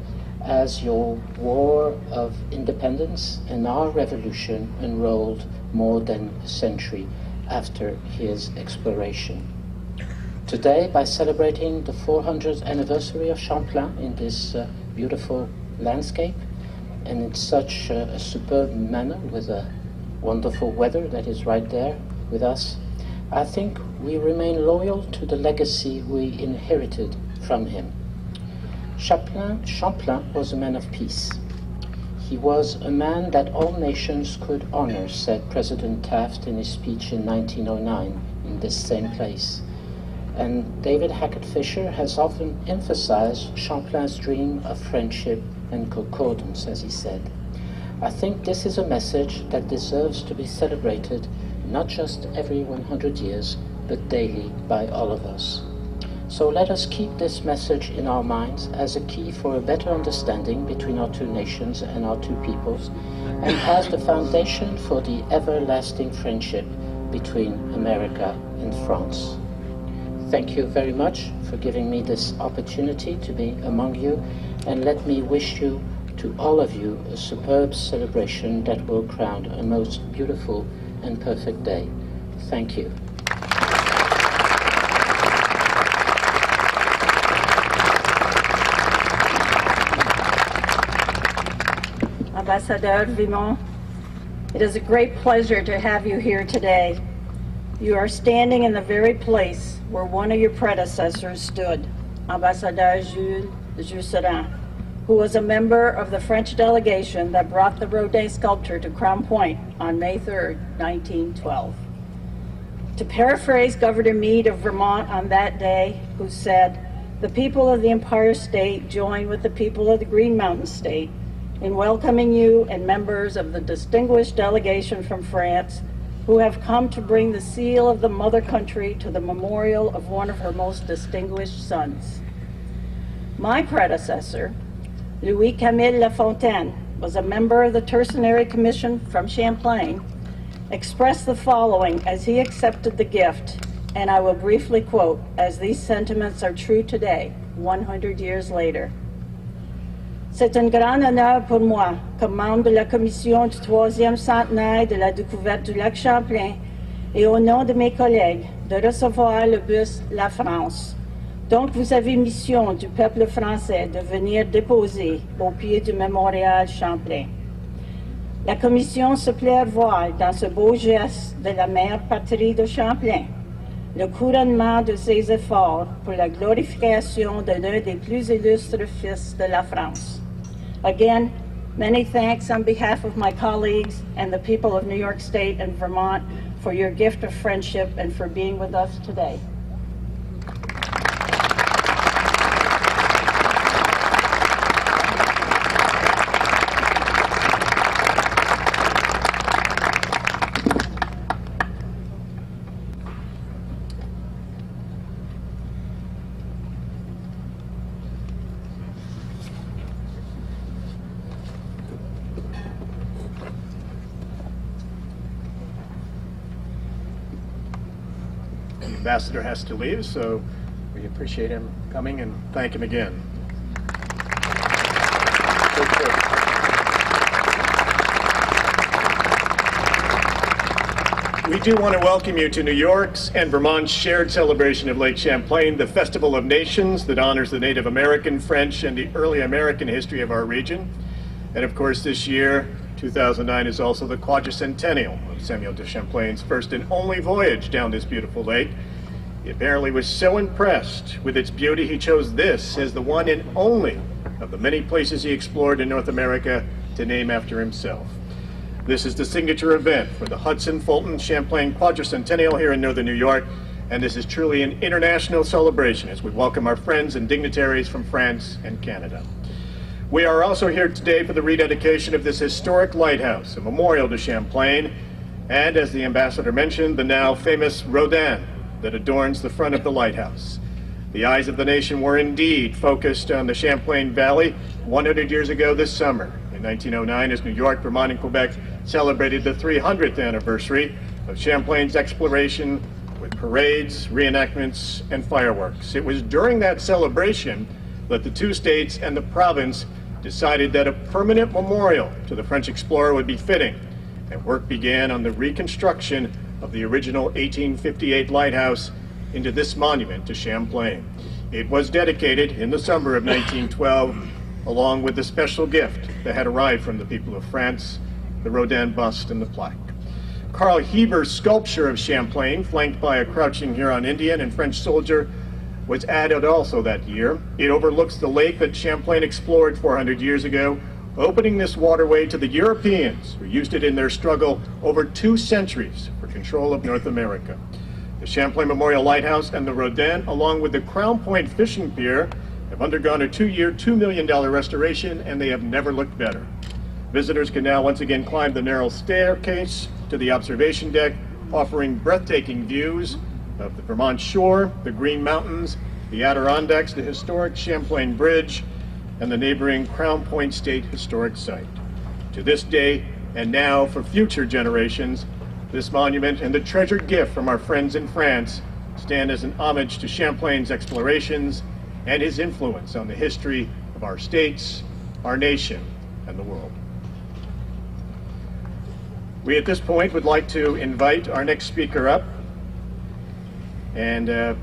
as your war of independence and our revolution unrolled more than a century after his exploration. Today, by celebrating the 400th anniversary of Champlain in this beautiful landscape and in such a superb manner with a wonderful weather that is right there with us, I think we remain loyal to the legacy we inherited from him. Champlain was a man of peace. He was a man that all nations could honor, said President Taft in his speech in 1909 in this same place. And David Hackett Fisher has often emphasized Champlain's dream of friendship and concordance, as he said. I think this is a message that deserves to be celebrated not just every 100 years, but daily by all of us. So let us keep this message in our minds as a key for a better understanding between our two nations and our two peoples, and as the foundation for the everlasting friendship between America and France. Thank you very much for giving me this opportunity to be among you, and let me wish you, to all of you, a superb celebration that will crown a most beautiful and perfect day. Thank you. Ambassadeur Vimont, it is a great pleasure to have you here today. You are standing in the very place where one of your predecessors stood, Ambassadeur Jules Jusserin, who was a member of the French delegation that brought the Rodin sculpture to Crown Point on May 3rd, 1912. To paraphrase Governor Meade of Vermont on that day, who said, "The people of the Empire State join with the people of the Green Mountain State in welcoming you and members of the distinguished delegation from France who have come to bring the seal of the mother country to the memorial of one of her most distinguished sons. My predecessor, Louis-Camille Lafontaine, was a member of the Tertiary Commission from Champlain, expressed the following as he accepted the gift, and I will briefly quote, as these sentiments are true today, 100 years later. C'est un grand honneur pour moi, comme membre de la commission du 3e centenaire de la découverte du lac Champlain, et au nom de mes collègues, de recevoir le buste La France. Donc vous avez mission du peuple français de venir déposer au pied du mémorial Champlain. La commission se plaît à voir dans ce beau geste de la mère patrie de Champlain le couronnement de ses efforts pour la glorification de l'un des plus illustres fils de la France. Again, many thanks on behalf of my colleagues and the people of New York State and Vermont for your gift of friendship and for being with us today. The ambassador has to leave, so we appreciate him coming and thank him again. We do want to welcome you to New York's and Vermont's shared celebration of Lake Champlain, the Festival of Nations that honors the Native American, French, and the early American history of our region. And of course, this year, 2009, is also the Quadricentennial of Samuel de Champlain's first and only voyage down this beautiful lake. He apparently was so impressed with its beauty, he chose this as the one and only of the many places he explored in North America to name after himself. This is the signature event for the Hudson-Fulton Champlain Quadricentennial here in Northern New York, and this is truly an international celebration as we welcome our friends and dignitaries from France and Canada. We are also here today for the rededication of this historic lighthouse, a memorial to Champlain, and as the ambassador mentioned, the now famous Rodin that adorns the front of the lighthouse. The eyes of the nation were indeed focused on the Champlain Valley 100 years ago this summer, in 1909, as New York, Vermont, and Quebec celebrated the 300th anniversary of Champlain's exploration with parades, reenactments, and fireworks. It was during that celebration that the two states and the province decided that a permanent memorial to the French explorer would be fitting, and work began on the reconstruction of the original 1858 lighthouse into this monument to Champlain. It was dedicated in the summer of 1912, along with the special gift that had arrived from the people of France, the Rodin bust and the plaque. Carl Heber's sculpture of Champlain, flanked by a crouching Huron Indian and French soldier, was added also that year. It overlooks the lake that Champlain explored 400 years ago, opening this waterway to the Europeans who used it in their struggle over 2 centuries for control of North America. The Champlain Memorial Lighthouse and the Rodin, along with the Crown Point Fishing Pier, have undergone a 2-year, $2 million restoration, and they have never looked better. Visitors can now once again climb the narrow staircase to the observation deck, offering breathtaking views of the Vermont shore, the Green Mountains, the Adirondacks, the historic Champlain Bridge, and the neighboring Crown Point State Historic Site. To this day, and now for future generations, this monument and the treasured gift from our friends in France stand as an homage to Champlain's explorations and his influence on the history of our states, our nation, and the world. We at this point would like to invite our next speaker up, and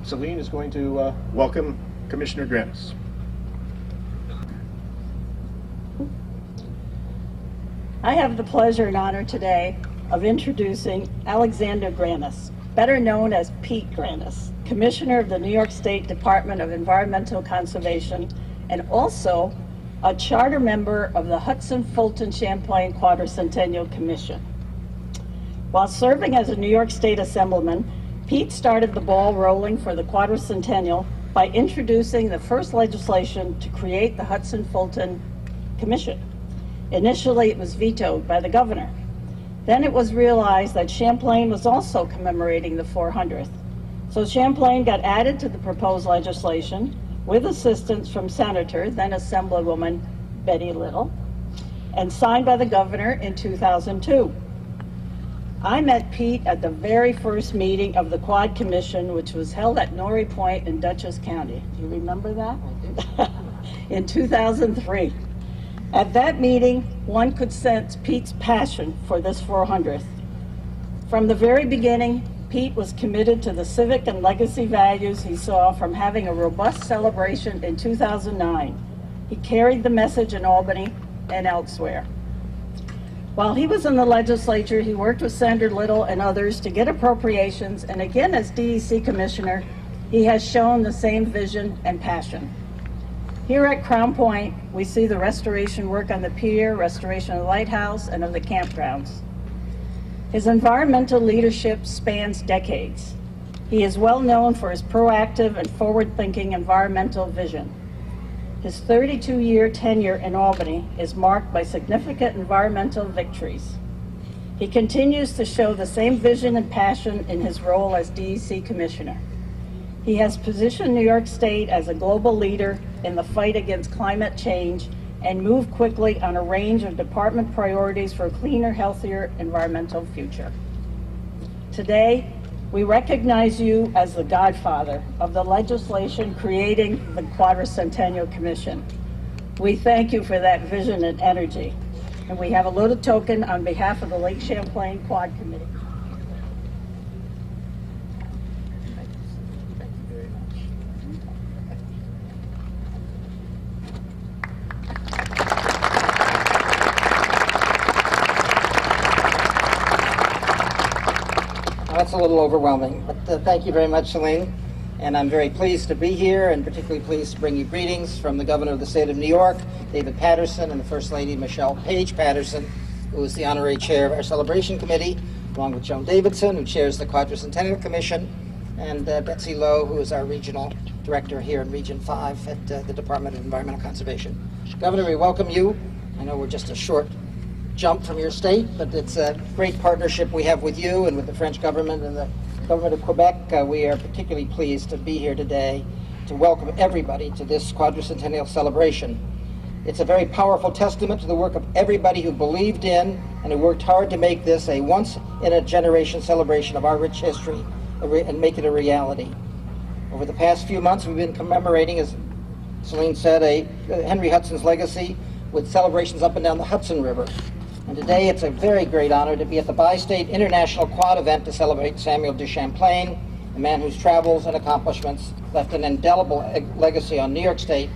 Celine is going to welcome Commissioner Granis. I have the pleasure and honor today of introducing Alexander Granis, better known as Pete Granis, Commissioner of the New York State Department of Environmental Conservation and also a charter member of the Hudson-Fulton Champlain Quadricentennial Commission. While serving as a New York State Assemblyman, Pete started the ball rolling for the Quadricentennial by introducing the first legislation to create the Hudson-Fulton Commission. Initially, it was vetoed by the governor. Then it was realized that Champlain was also commemorating the 400th. So Champlain got added to the proposed legislation with assistance from Senator, then Assemblywoman Betty Little, and signed by the governor in 2002. I met Pete at the very first meeting of the Quad Commission, which was held at Norrie Point in Dutchess County. Do you remember that? In 2003. At that meeting, one could sense Pete's passion for this 400th. From the very beginning, Pete was committed to the civic and legacy values he saw from having a robust celebration in 2009. He carried the message in Albany and elsewhere. While he was in the legislature, he worked with Senator Little and others to get appropriations, and again as DEC Commissioner, he has shown the same vision and passion. Here at Crown Point, we see the restoration work on the pier, restoration of the lighthouse, and of the campgrounds. His environmental leadership spans decades. He is well known for his proactive and forward-thinking environmental vision. His 32-year tenure in Albany is marked by significant environmental victories. He continues to show the same vision and passion in his role as DEC Commissioner. He has positioned New York State as a global leader in the fight against climate change and moved quickly on a range of department priorities for a cleaner, healthier environmental future. Today, we recognize you as the godfather of the legislation creating the Quadricentennial Commission. We thank you for that vision and energy. And we have a little token on behalf of the Lake Champlain Quad Committee. That's a little overwhelming, but thank you very much, Celine. And I'm very pleased to be here, and particularly pleased to bring you greetings from the Governor of the State of New York, David Paterson, and the First Lady, Michelle Page Patterson, who is the Honorary Chair of our Celebration Committee, along with Joan Davidson, who chairs the Quadricentennial Commission, and Betsy Lowe, who is our Regional Director here in Region 5 at the Department of Environmental Conservation. Governor, we welcome you. I know we're just a short jump from your state, but it's a great partnership we have with you and with the French government and the government of Quebec. We are particularly pleased to be here today to welcome everybody to this Quadricentennial celebration. It's a very powerful testament to the work of everybody who believed in and who worked hard to make this a once-in-a-generation celebration of our rich history and make it a reality. Over the past few months, we've been commemorating, as Celine said, Henry Hudson's legacy with celebrations up and down the Hudson River. And today it's a very great honor to be at the Bi-State International Quad event to celebrate Samuel de Champlain, a man whose travels and accomplishments left an indelible legacy on New York State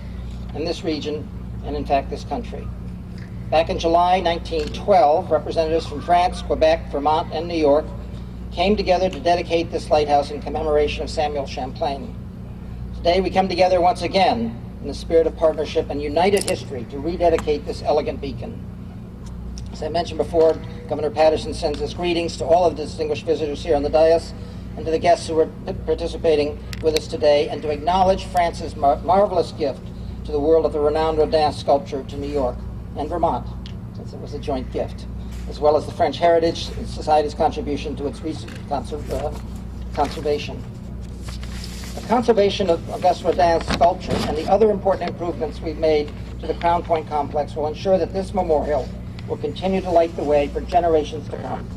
and this region, and in fact this country. Back in July 1912, representatives from France, Quebec, Vermont, and New York came together to dedicate this lighthouse in commemoration of Samuel Champlain. Today we come together once again in the spirit of partnership and united history to rededicate this elegant beacon. As I mentioned before, Governor Patterson sends his greetings to all of the distinguished visitors here on the dais and to the guests who are participating with us today, and to acknowledge France's marvelous gift to the world of the renowned Rodin sculpture to New York and Vermont, since it was a joint gift, as well as the French Heritage Society's contribution to its recent conservation. The conservation of Auguste Rodin's sculpture and the other important improvements we've made to the Crown Point complex will ensure that this memorial will continue to light the way for generations to come.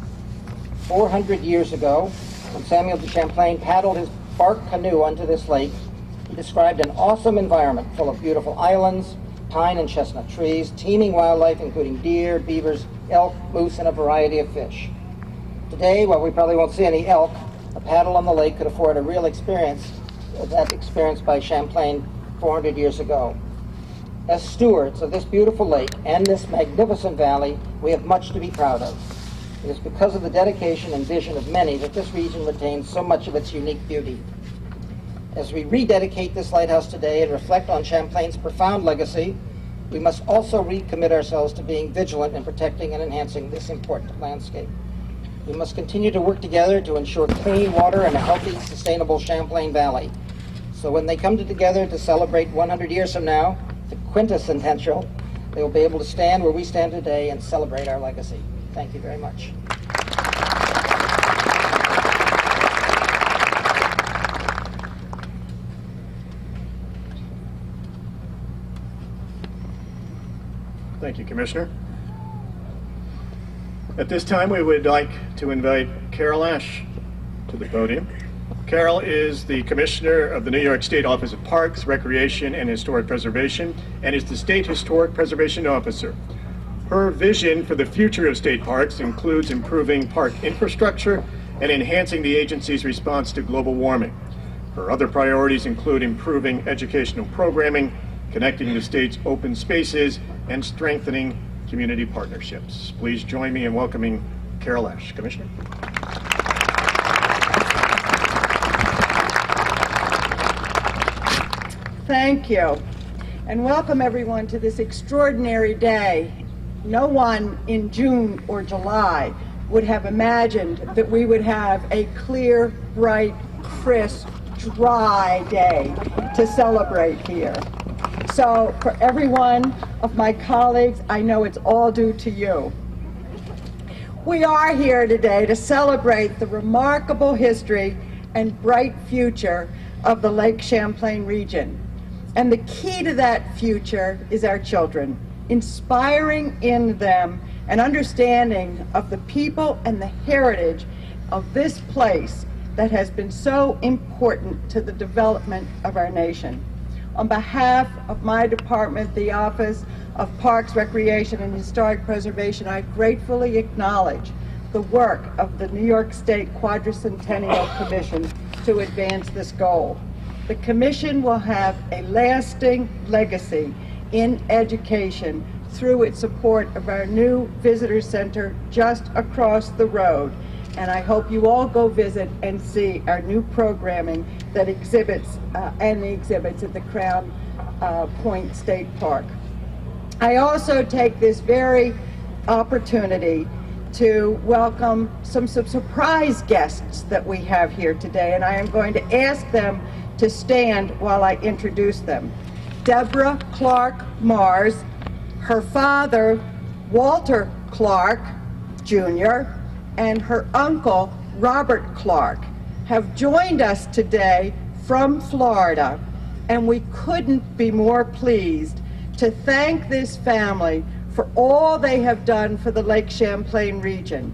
400 years ago, when Samuel de Champlain paddled his bark canoe onto this lake, he described an awesome environment full of beautiful islands, pine and chestnut trees, teeming wildlife including deer, beavers, elk, moose, and a variety of fish. Today, while we probably won't see any elk, a paddle on the lake could afford a real experience, that experienced by Champlain 400 years ago. As stewards of this beautiful lake and this magnificent valley, we have much to be proud of. It is because of the dedication and vision of many that this region retains so much of its unique beauty. As we rededicate this lighthouse today and reflect on Champlain's profound legacy, we must also recommit ourselves to being vigilant in protecting and enhancing this important landscape. We must continue to work together to ensure clean water and a healthy, sustainable Champlain Valley. So when they come together to celebrate 100 years from now, the quintessential they will be able to stand where we stand today and celebrate our legacy. Thank you very much. Thank you, Commissioner. At this time, we would like to invite Carol Ash to the podium. Carol is the Commissioner of the New York State Office of Parks, Recreation, and Historic Preservation, and is the State Historic Preservation Officer. Her vision for the future of state parks includes improving park infrastructure and enhancing the agency's response to global warming. Her other priorities include improving educational programming, connecting the state's open spaces, and strengthening community partnerships. Please join me in welcoming Carol Ash. Commissioner. Thank you, and welcome everyone to this extraordinary day. No one in June or July would have imagined that we would have a clear, bright, crisp, dry day to celebrate here. So for every one of my colleagues, I know it's all due to you. We are here today to celebrate the remarkable history and bright future of the Lake Champlain region. And the key to that future is our children, inspiring in them an understanding of the people and the heritage of this place that has been so important to the development of our nation. On behalf of my department, the Office of Parks, Recreation, and Historic Preservation, I gratefully acknowledge the work of the New York State Quadricentennial Commission to advance this goal. The Commission will have a lasting legacy in education through its support of our new visitor center just across the road. And I hope you all go visit and see our new programming that exhibits and the exhibits at the Crown Point State Park. I also take this very opportunity to welcome some surprise guests that we have here today, and I am going to ask them to stand while I introduce them. Deborah Clark Mars, her father, Walter Clark Jr., and her uncle, Robert Clark, have joined us today from Florida, and we couldn't be more pleased to thank this family for all they have done for the Lake Champlain region.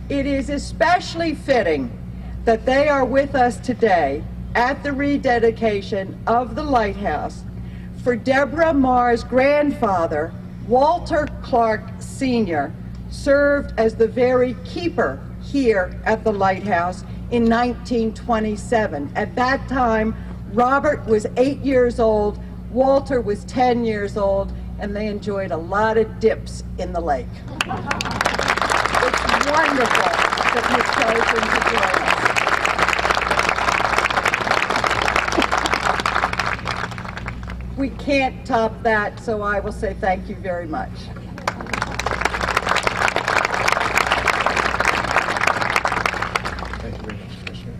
It is especially fitting that they are with us today at the rededication of the lighthouse, for Deborah Marr's grandfather, Walter Clark Sr., served as the very keeper here at the lighthouse in 1927. At that time, Robert was 8 years old, Walter was 10 years old, and they enjoyed a lot of dips in the lake. It's wonderful that you've chosen to join us. We can't top that, so I will say thank you very much. Thank you very much, Commissioner.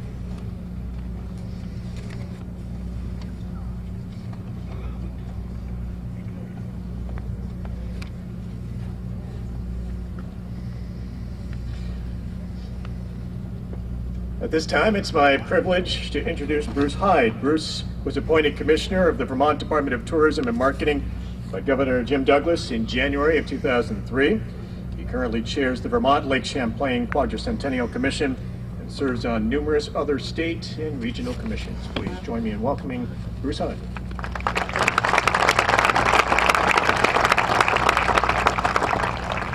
At this time, it's my privilege to introduce Bruce Hyde. Bruce was appointed Commissioner of the Vermont Department of Tourism and Marketing by Governor Jim Douglas in January of 2003. He currently chairs the Vermont Lake Champlain Quadricentennial Commission and serves on numerous other state and regional commissions. Please join me in welcoming Bruce Hyde.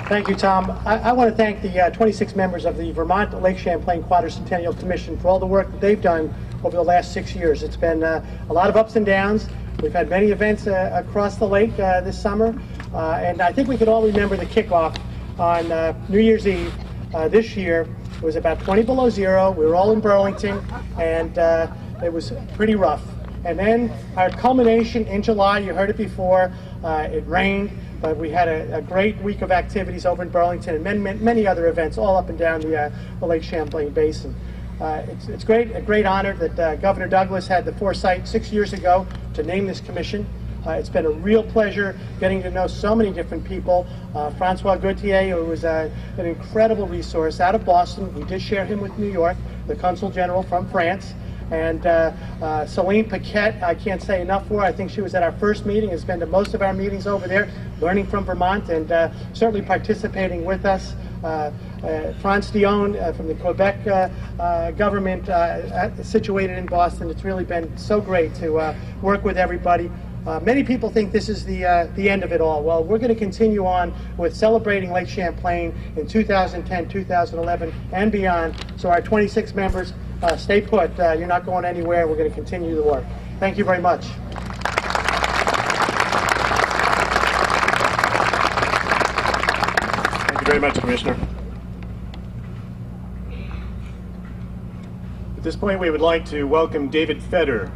Thank you, Tom. I want to thank the 26 members of the Vermont Lake Champlain Quadricentennial Commission for all the work that they've done over the last 6 years. It's been a lot of ups and downs. We've had many events across the lake this summer, and I think we could all remember the kickoff on New Year's Eve this year. It was about 20 below zero. We were all in Burlington, and it was pretty rough. And then our culmination in July, you heard it before, it rained, but we had a great week of activities over in Burlington and many other events all up and down the Lake Champlain Basin. It's a great honor that Governor Douglas had the foresight 6 years ago to name this commission. It's been a real pleasure getting to know so many different people. Francois Gauthier, who was an incredible resource out of Boston. We did share him with New York, the Consul General from France. And Celine Paquette, I can't say enough for her. I think she was at our first meeting, has been to most of our meetings over there, learning from Vermont and certainly participating with us. Franz Dion from the Quebec government situated in Boston. It's really been so great to work with everybody. Many people think this is the end of it all. Well, we're going to continue on with celebrating Lake Champlain in 2010, 2011, and beyond. So our 26 members, stay put. You're not going anywhere. We're going to continue the work. Thank you very much. Thank you very much, Commissioner. At this point, we would like to welcome David Fetter.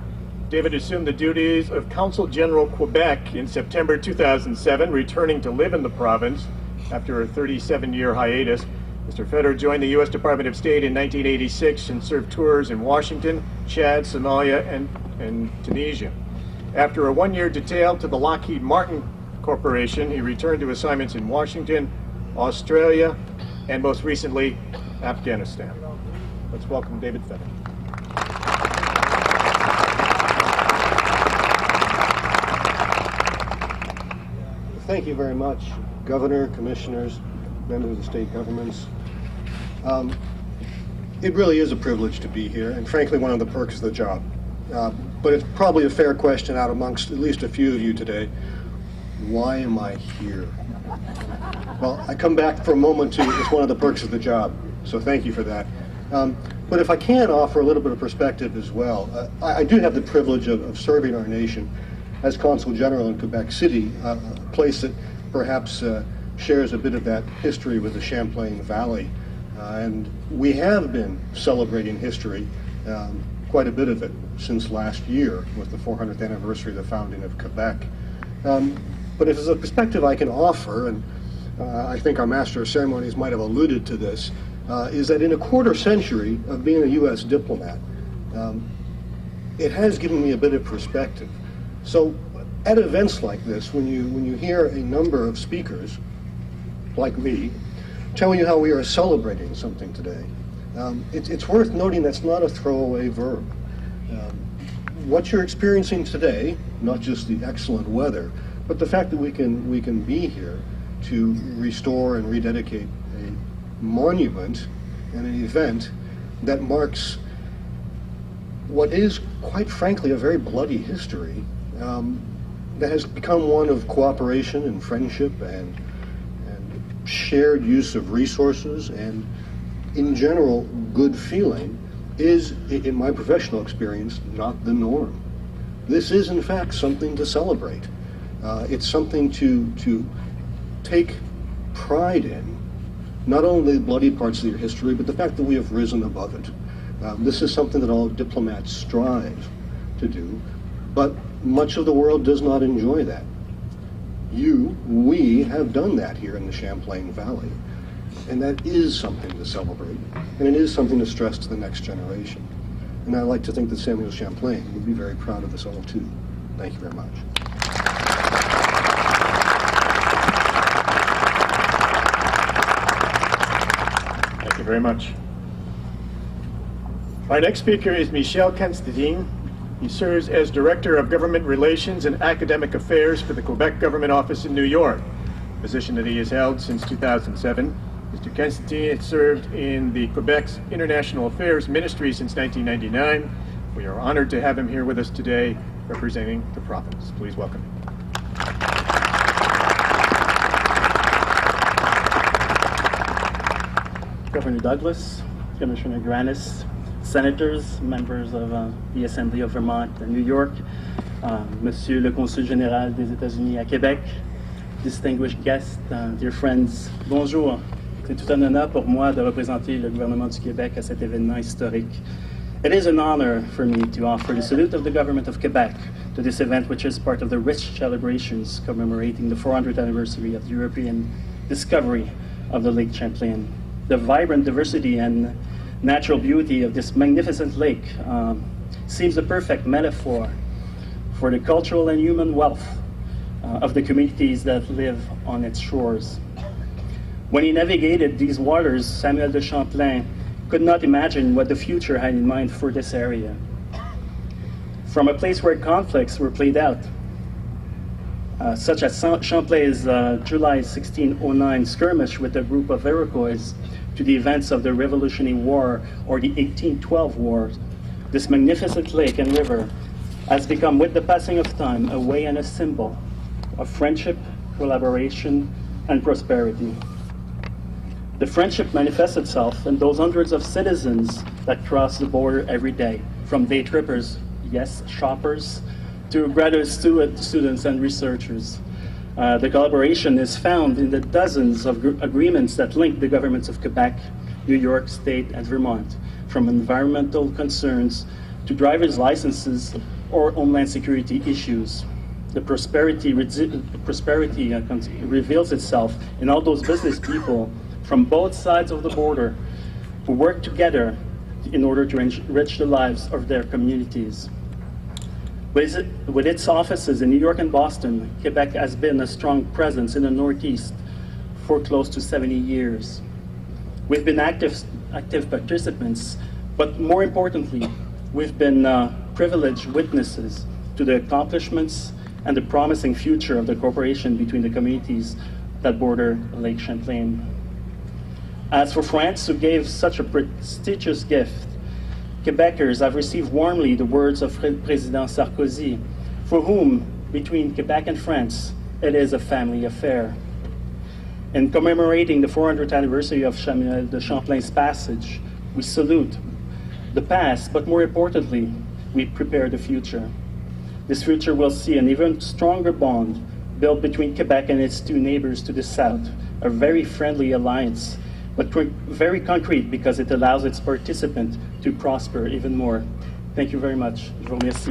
David assumed the duties of Consul General Quebec in September 2007, returning to live in the province after a 37-year hiatus. Mr. Fetter joined the U.S. Department of State in 1986 and served tours in Washington, Chad, Somalia, and Tunisia. After a one-year detail to the Lockheed Martin Corporation, he returned to assignments in Washington, Australia, and most recently, Afghanistan. Let's welcome David Fetter. Thank you very much, Governor, Commissioners, members of the state governments. It really is a privilege to be here, and frankly, one of the perks of the job. But it's probably a fair question out amongst at least a few of you today. Why am I here? Well, I come back for a moment to it's one of the perks of the job, so thank you for that. But if I can offer a little bit of perspective as well, I do have the privilege of serving our nation as Consul General in Quebec City, a place that perhaps shares a bit of that history with the Champlain Valley. And we have been celebrating history, quite a bit of it, since last year with the 400th anniversary of the founding of Quebec. But if there's a perspective I can offer, and I think our Master of Ceremonies might have alluded to this, is that in a quarter century of being a U.S. diplomat, it has given me a bit of perspective. So at events like this, when you hear a number of speakers, like me, telling you how we are celebrating something today, it's worth noting that's not a throwaway verb. What you're experiencing today, not just the excellent weather, but the fact that we can be here to restore and rededicate a monument and an event that marks what is, quite frankly, a very bloody history that has become one of cooperation and friendship and shared use of resources and, in general, good feeling is, in my professional experience, not the norm. This is, in fact, something to celebrate. It's something to take pride in, not only the bloody parts of your history, but the fact that we have risen above it. This is something that all diplomats strive to do, but much of the world does not enjoy that. We have done that here in the Champlain Valley, and that is something to celebrate, and it is something to stress to the next generation. And I like to think that Samuel Champlain would be very proud of this all too. Thank you very much. Thank you very much. Our next speaker is Michel Constantin. He serves as Director of Government Relations and Academic Affairs for the Quebec Government Office in New York, a position that he has held since 2007. Mr. Constantin has served in the Quebec's International Affairs Ministry since 1999. We are honored to have him here with us today, representing the province. Please welcome him. Governor Douglas, Commissioner Granis, Senators, members of the Assembly of Vermont and New York, Monsieur le Consul Général des États-Unis à Québec, distinguished guests, dear friends, bonjour. C'est tout un honneur pour moi de représenter le gouvernement du Québec à cet événement historique. It is an honor for me to offer the salute of the government of Quebec to this event, which is part of the rich celebrations commemorating the 400th anniversary of the European discovery of the Lake Champlain. The vibrant diversity and natural beauty of this magnificent lake seems the perfect metaphor for the cultural and human wealth of the communities that live on its shores. When he navigated these waters, Samuel de Champlain could not imagine what the future had in mind for this area. From a place where conflicts were played out, such as Champlain's July 1609 skirmish with a group of Iroquois, to the events of the Revolutionary War or the 1812 War, this magnificent lake and river has become, with the passing of time, a way and a symbol of friendship, collaboration, and prosperity. The friendship manifests itself in those hundreds of citizens that cross the border every day, from day trippers, yes, shoppers, to graduate students and researchers. The collaboration is found in the dozens of agreements that link the governments of Quebec, New York State, and Vermont, from environmental concerns to driver's licenses or homeland security issues. The prosperity reveals itself in all those business people from both sides of the border who work together in order to enrich the lives of their communities. With its offices in New York and Boston, Quebec has been a strong presence in the Northeast for close to 70 years. We've been active participants, but more importantly, we've been privileged witnesses to the accomplishments and the promising future of the cooperation between the communities that border Lake Champlain. As for France, who gave such a prestigious gift, Quebecers have received warmly the words of President Sarkozy, for whom, between Quebec and France, it is a family affair. In commemorating the 400th anniversary of Samuel de Champlain's passage, we salute the past, but more importantly, we prepare the future. This future will see an even stronger bond built between Quebec and its two neighbors to the south, a very friendly alliance, but very concrete because it allows its participants to prosper even more. Thank you very much. Je vous remercie.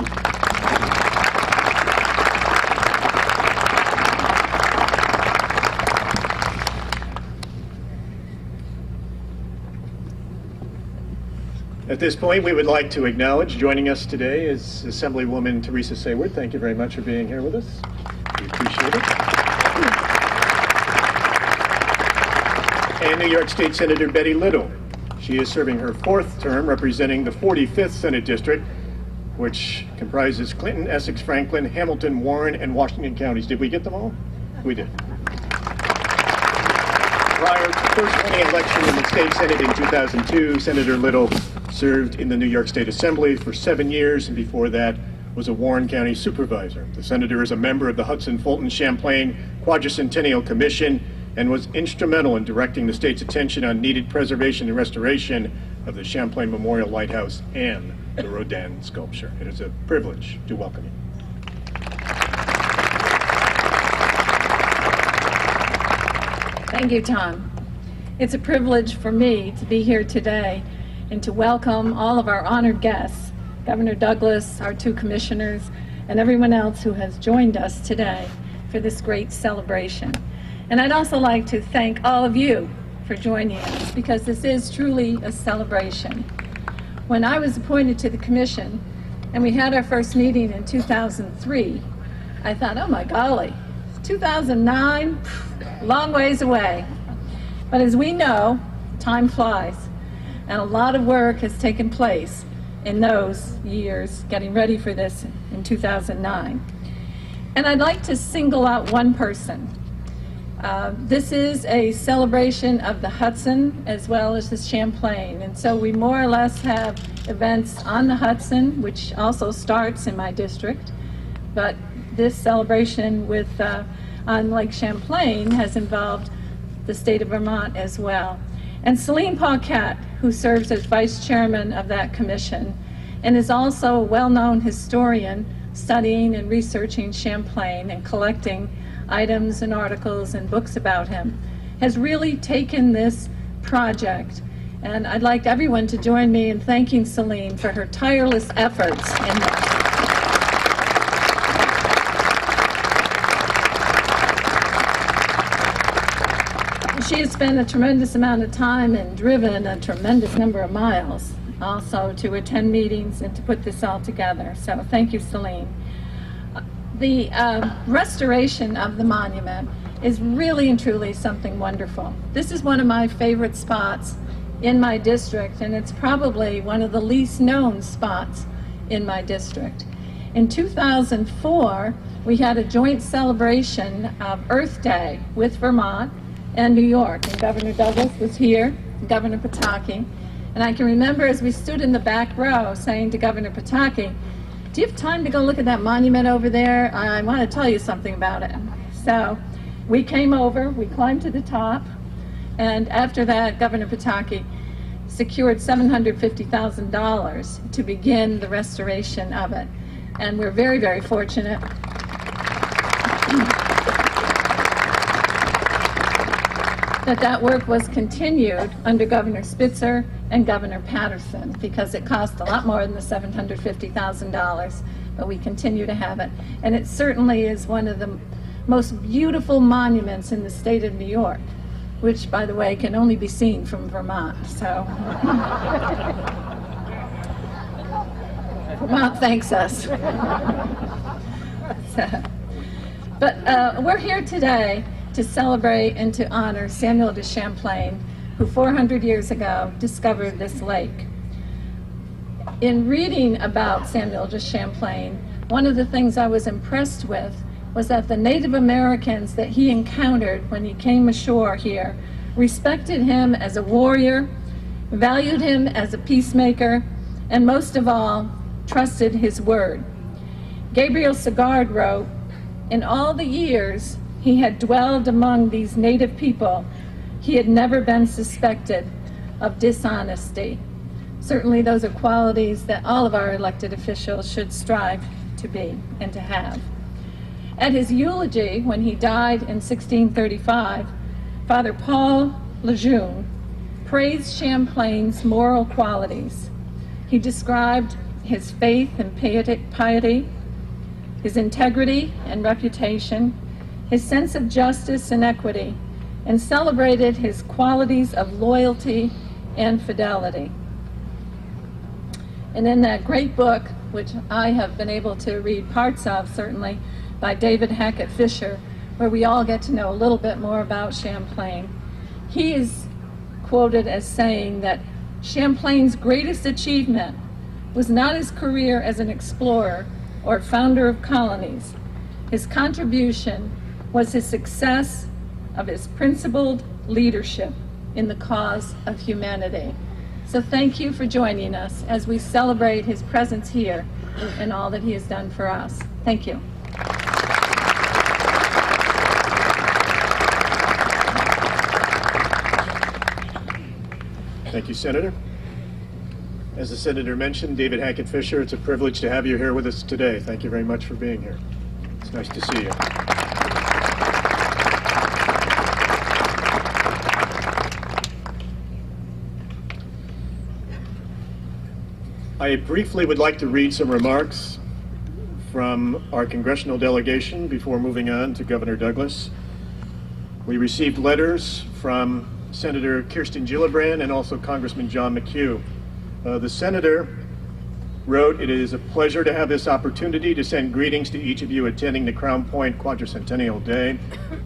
At this point, we would like to acknowledge joining us today is Assemblywoman Teresa Sayward. Thank you very much for being here with us. We appreciate it. And New York State Senator Betty Little. She is serving her 4th term representing the 45th Senate District, which comprises Clinton, Essex, Franklin, Hamilton, Warren, and Washington counties. Did we get them all? We did. Prior to the first winning election in the state Senate in 2002, Senator Little served in the New York State Assembly for 7 years, and before that was a Warren County supervisor. The senator is a member of the Hudson-Fulton-Champlain Quadricentennial Commission and was instrumental in directing the state's attention on needed preservation and restoration of the Champlain Memorial Lighthouse and the Rodin sculpture. It is a privilege to welcome you. Thank you, Tom. It's a privilege for me to be here today and to welcome all of our honored guests, Governor Douglas, our 2 commissioners, and everyone else who has joined us today for this great celebration. And I'd also like to thank all of you for joining us, because this is truly a celebration. When I was appointed to the commission and we had our first meeting in 2003, I thought, oh my golly, 2009, long ways away. But as we know, time flies, and a lot of work has taken place in those years getting ready for this in 2009. And I'd like to single out one person. This is a celebration of the Hudson as well as the Champlain, and so we more or less have events on the Hudson, which also starts in my district, but this celebration with on Lake Champlain has involved the state of Vermont as well. And Celine Paquette, who serves as vice chairman of that commission and is also a well-known historian studying and researching Champlain and collecting items and articles and books about him, has really taken this project. And I'd like everyone to join me in thanking Celine for her tireless efforts in this. She has spent a tremendous amount of time and driven a tremendous number of miles also to attend meetings and to put this all together. So thank you, Celine. The restoration of the monument is really and truly something wonderful. This is one of my favorite spots in my district, and it's probably one of the least known spots in my district. In 2004, we had a joint celebration of Earth Day with Vermont and New York, and Governor Douglas was here, Governor Pataki, and I can remember as we stood in the back row saying to Governor Pataki, "Do you have time to go look at that monument over there? I want to tell you something about it." So we came over, we climbed to the top, and after that, Governor Pataki secured $750,000 to begin the restoration of it. And we're very, very fortunate that work was continued under Governor Spitzer and Governor Patterson, because it cost a lot more than the $750,000, but we continue to have it. And it certainly is one of the most beautiful monuments in the state of New York, which, by the way, can only be seen from Vermont. So Vermont thanks us. But we're here today to celebrate and to honor Samuel de Champlain, who 400 years ago discovered this lake. In reading about Samuel de Champlain, one of the things I was impressed with was that the Native Americans that he encountered when he came ashore here respected him as a warrior, valued him as a peacemaker, and most of all, trusted his word. Gabriel Sagard wrote, "In all the years he had dwelled among these native people, he had never been suspected of dishonesty." Certainly those are qualities that all of our elected officials should strive to be and to have. At his eulogy, when he died in 1635, Father Paul Lejeune praised Champlain's moral qualities. He described his faith and piety, his integrity and reputation, his sense of justice and equity, and celebrated his qualities of loyalty and fidelity. And in that great book, which I have been able to read parts of, certainly, by David Hackett Fisher, where we all get to know a little bit more about Champlain, he is quoted as saying that Champlain's greatest achievement was not his career as an explorer or founder of colonies. His contribution was his success of his principled leadership in the cause of humanity. So thank you for joining us as we celebrate his presence here and all that he has done for us. Thank you. Thank you, Senator. As the Senator mentioned, David Hackett Fisher, it's a privilege to have you here with us today. Thank you very much for being here. It's nice to see you. I briefly would like to read some remarks from our congressional delegation before moving on to Governor Douglas. We received letters from Senator Kirsten Gillibrand and also Congressman John McHugh. The Senator wrote, "It is a pleasure to have this opportunity to send greetings to each of you attending the Crown Point Quadricentennial Day.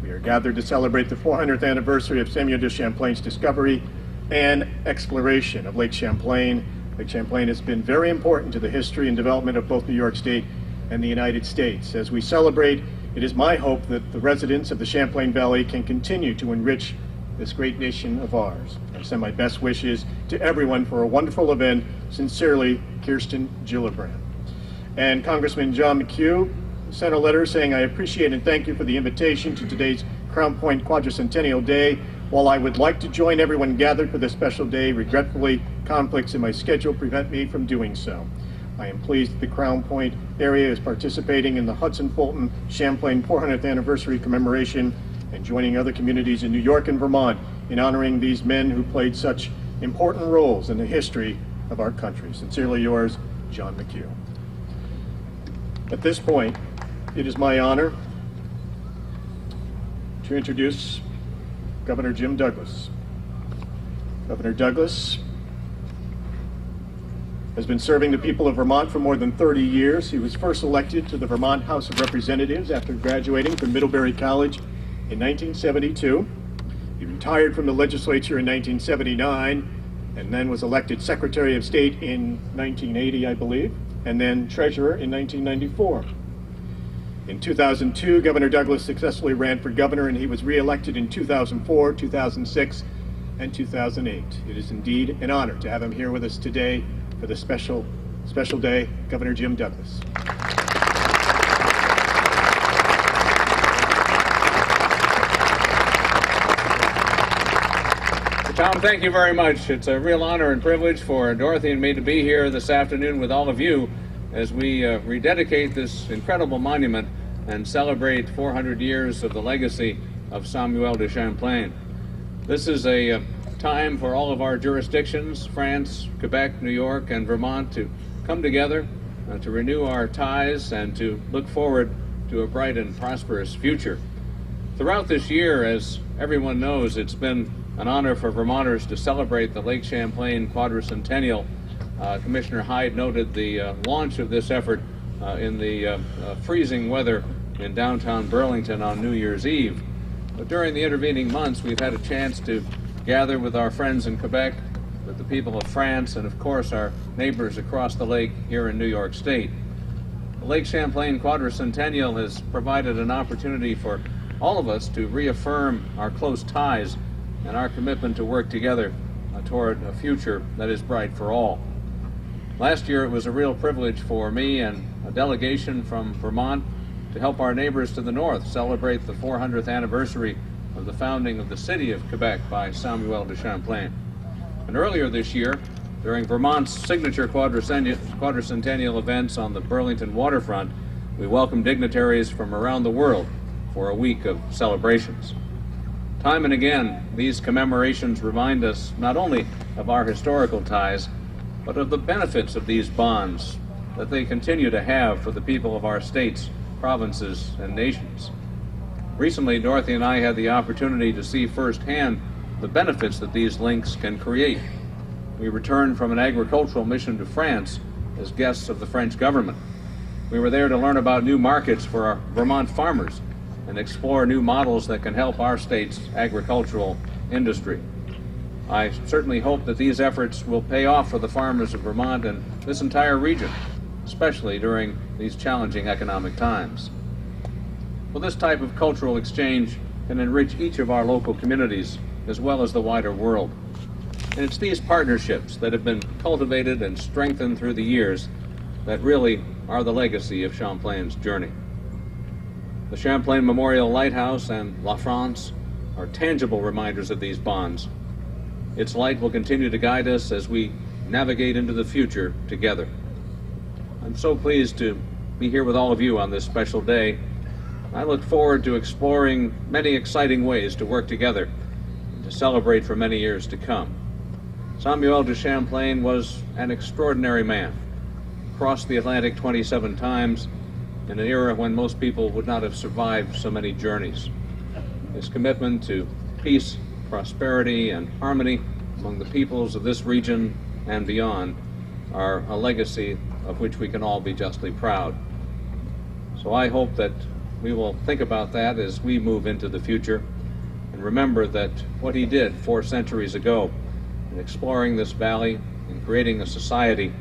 We are gathered to celebrate the 400th anniversary of Samuel de Champlain's discovery and exploration of Lake Champlain. Lake Champlain has been very important to the history and development of both New York State and the United States. As we celebrate, it is my hope that the residents of the Champlain Valley can continue to enrich this great nation of ours. I send my best wishes to everyone for a wonderful event. Sincerely, Kirsten Gillibrand." And Congressman John McHugh sent a letter saying, "I appreciate and thank you for the invitation to today's Crown Point Quadricentennial Day. While I would like to join everyone gathered for this special day, regretfully, conflicts in my schedule prevent me from doing so. I am pleased that the Crown Point area is participating in the Hudson-Fulton Champlain 400th anniversary commemoration and joining other communities in New York and Vermont in honoring these men who played such important roles in the history of our country. Sincerely yours, John McHugh." At this point, it is my honor to introduce Governor Jim Douglas. Governor Douglas has been serving the people of Vermont for more than 30 years. He was first elected to the Vermont House of Representatives after graduating from Middlebury College in 1972. He retired from the legislature in 1979 and then was elected Secretary of State in 1980, I believe, and then Treasurer in 1994. In 2002, Governor Douglas successfully ran for governor, and he was re-elected in 2004, 2006, and 2008. It is indeed an honor to have him here with us today for the special day, Governor Jim Douglas. Tom, thank you very much. It's a real honor and privilege for Dorothy and me to be here this afternoon with all of you as we rededicate this incredible monument and celebrate 400 years of the legacy of Samuel de Champlain. This is a time for all of our jurisdictions, France, Quebec, New York, and Vermont, to come together to renew our ties and to look forward to a bright and prosperous future. Throughout this year, as everyone knows, it's been an honor for Vermonters to celebrate the Lake Champlain Quadricentennial. Commissioner Hyde noted the launch of this effort in the freezing weather in downtown Burlington on New Year's Eve. But during the intervening months, we've had a chance to gather with our friends in Quebec, with the people of France, and of course our neighbors across the lake here in New York State. The Lake Champlain Quadricentennial has provided an opportunity for all of us to reaffirm our close ties and our commitment to work together toward a future that is bright for all. Last year, it was a real privilege for me and a delegation from Vermont to help our neighbors to the north celebrate the 400th anniversary of the founding of the city of Quebec by Samuel de Champlain. And earlier this year, during Vermont's signature quadricentennial events on the Burlington waterfront, we welcomed dignitaries from around the world for a week of celebrations. Time and again, these commemorations remind us not only of our historical ties, but of the benefits of these bonds that they continue to have for the people of our states, provinces, and nations. Recently, Dorothy and I had the opportunity to see firsthand the benefits that these links can create. We returned from an agricultural mission to France as guests of the French government. We were there to learn about new markets for our Vermont farmers and explore new models that can help our state's agricultural industry. I certainly hope that these efforts will pay off for the farmers of Vermont and this entire region, especially during these challenging economic times. Well, this type of cultural exchange can enrich each of our local communities as well as the wider world. And it's these partnerships that have been cultivated and strengthened through the years that really are the legacy of Champlain's journey. The Champlain Memorial Lighthouse and La France are tangible reminders of these bonds. Its light will continue to guide us as we navigate into the future together. I'm so pleased to be here with all of you on this special day. I look forward to exploring many exciting ways to work together and to celebrate for many years to come. Samuel de Champlain was an extraordinary man, crossed the Atlantic 27 times in an era when most people would not have survived so many journeys. His commitment to peace, prosperity, and harmony among the peoples of this region and beyond are a legacy of which we can all be justly proud. So I hope that we will think about that as we move into the future and remember that what he did 4 centuries ago in exploring this valley and creating a society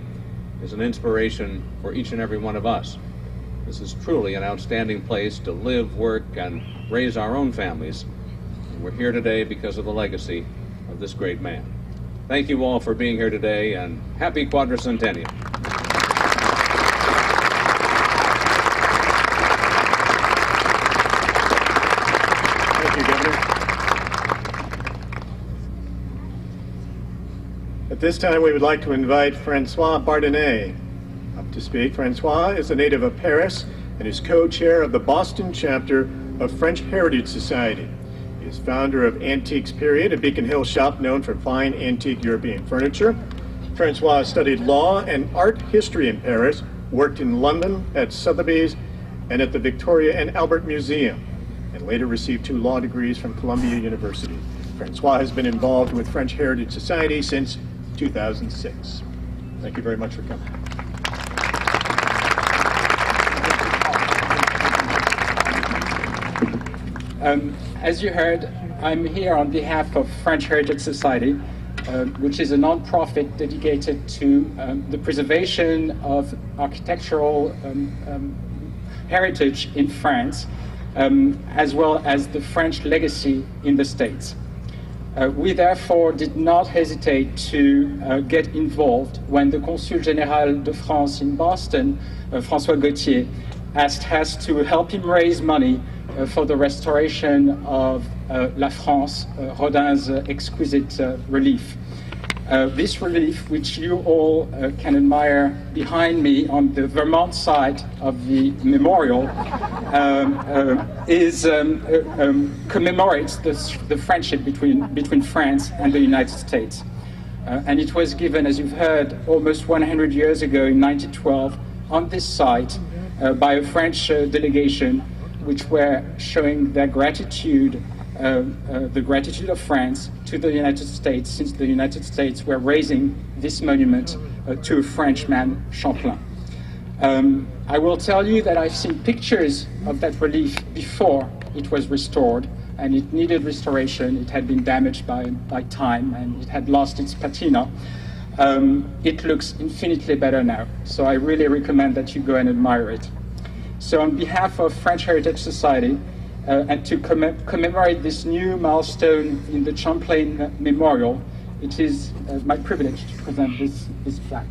is an inspiration for each and every one of us. This is truly an outstanding place to live, work, and raise our own families. And we're here today because of the legacy of this great man. Thank you all for being here today, and happy Quadricentennial. Thank you, Governor. At this time, we would like to invite Francois Bardonnais up to speak. Francois is a native of Paris and is co-chair of the Boston chapter of French Heritage Society. He is founder of Antiques Period, a Beacon Hill shop known for fine antique European furniture. Francois studied law and art history in Paris, worked in London at Sotheby's and at the Victoria and Albert Museum, and later received 2 law degrees from Columbia University. Francois has been involved with French Heritage Society since 2006. Thank you very much for coming. As you heard, I'm here on behalf of French Heritage Society, which is a non-profit dedicated to the preservation of architectural heritage in France, as well as the French legacy in the States. We therefore did not hesitate to get involved when the Consul Général de France in Boston, François Gauthier, asked us to help him raise money for the restoration of La France, Rodin's exquisite relief. This relief, which you all can admire behind me on the Vermont side of the memorial, commemorates the friendship between France and the United States. And it was given, as you've heard, almost 100 years ago in 1912 on this site by a French delegation, which were showing their gratitude, the gratitude of France to the United States, since the United States were raising this monument to a Frenchman, Champlain. I will tell you that I've seen pictures of that relief before it was restored, and it needed restoration. It had been damaged by time, and it had lost its patina. It looks infinitely better now, so I really recommend that you go and admire it. So on behalf of French Heritage Society, and to commemorate this new milestone in the Champlain Memorial, it is my privilege to present this plaque.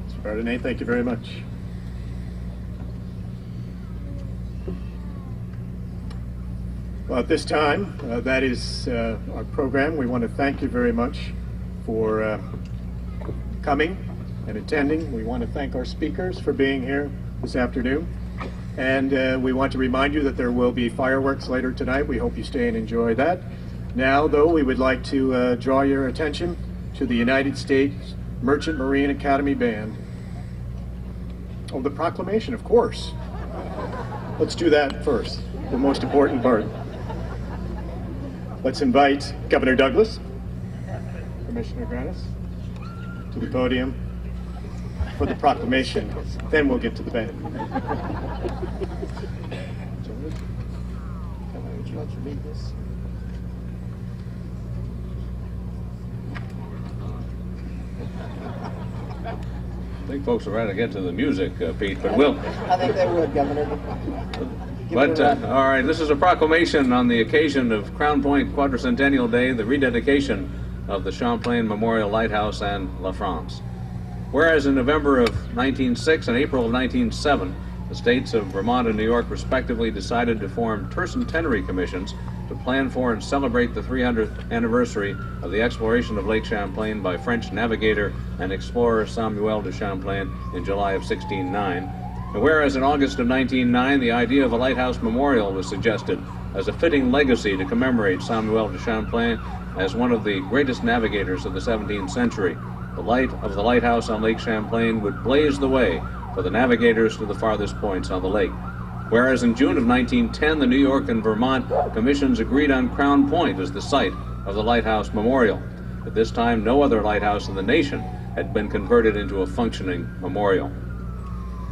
Mr. Bardenet, thank you very much. Well, at this time, that is our program. We want to thank you very much for coming and attending. We want to thank our speakers for being here this afternoon. And we want to remind you that there will be fireworks later tonight. We hope you stay and enjoy that. Now, though, we would like to draw your attention to the United States Merchant Marine Academy Band. Oh, the proclamation, of course. Let's do that first, the most important part. Let's invite Governor Douglas, Commissioner Granis, to the podium for the proclamation. Then we'll get to the band. Would you like to read this? I think folks are ready to get to the music, Pete, but we'll... I think they would, Governor. But, all right, this is a proclamation on the occasion of Crown Point Quadricentennial Day, the rededication of the Champlain Memorial Lighthouse and La France. Whereas in November of 1906 and April of 1907, the states of Vermont and New York respectively decided to form tercentenary commissions to plan for and celebrate the 300th anniversary of the exploration of Lake Champlain by French navigator and explorer Samuel de Champlain in July of 1609. And whereas in August of 1909, the idea of a lighthouse memorial was suggested as a fitting legacy to commemorate Samuel de Champlain as one of the greatest navigators of the 17th century. The light of the lighthouse on Lake Champlain would blaze the way for the navigators to the farthest points on the lake. Whereas in June of 1910, the New York and Vermont commissions agreed on Crown Point as the site of the lighthouse memorial. At this time, no other lighthouse in the nation had been converted into a functioning memorial.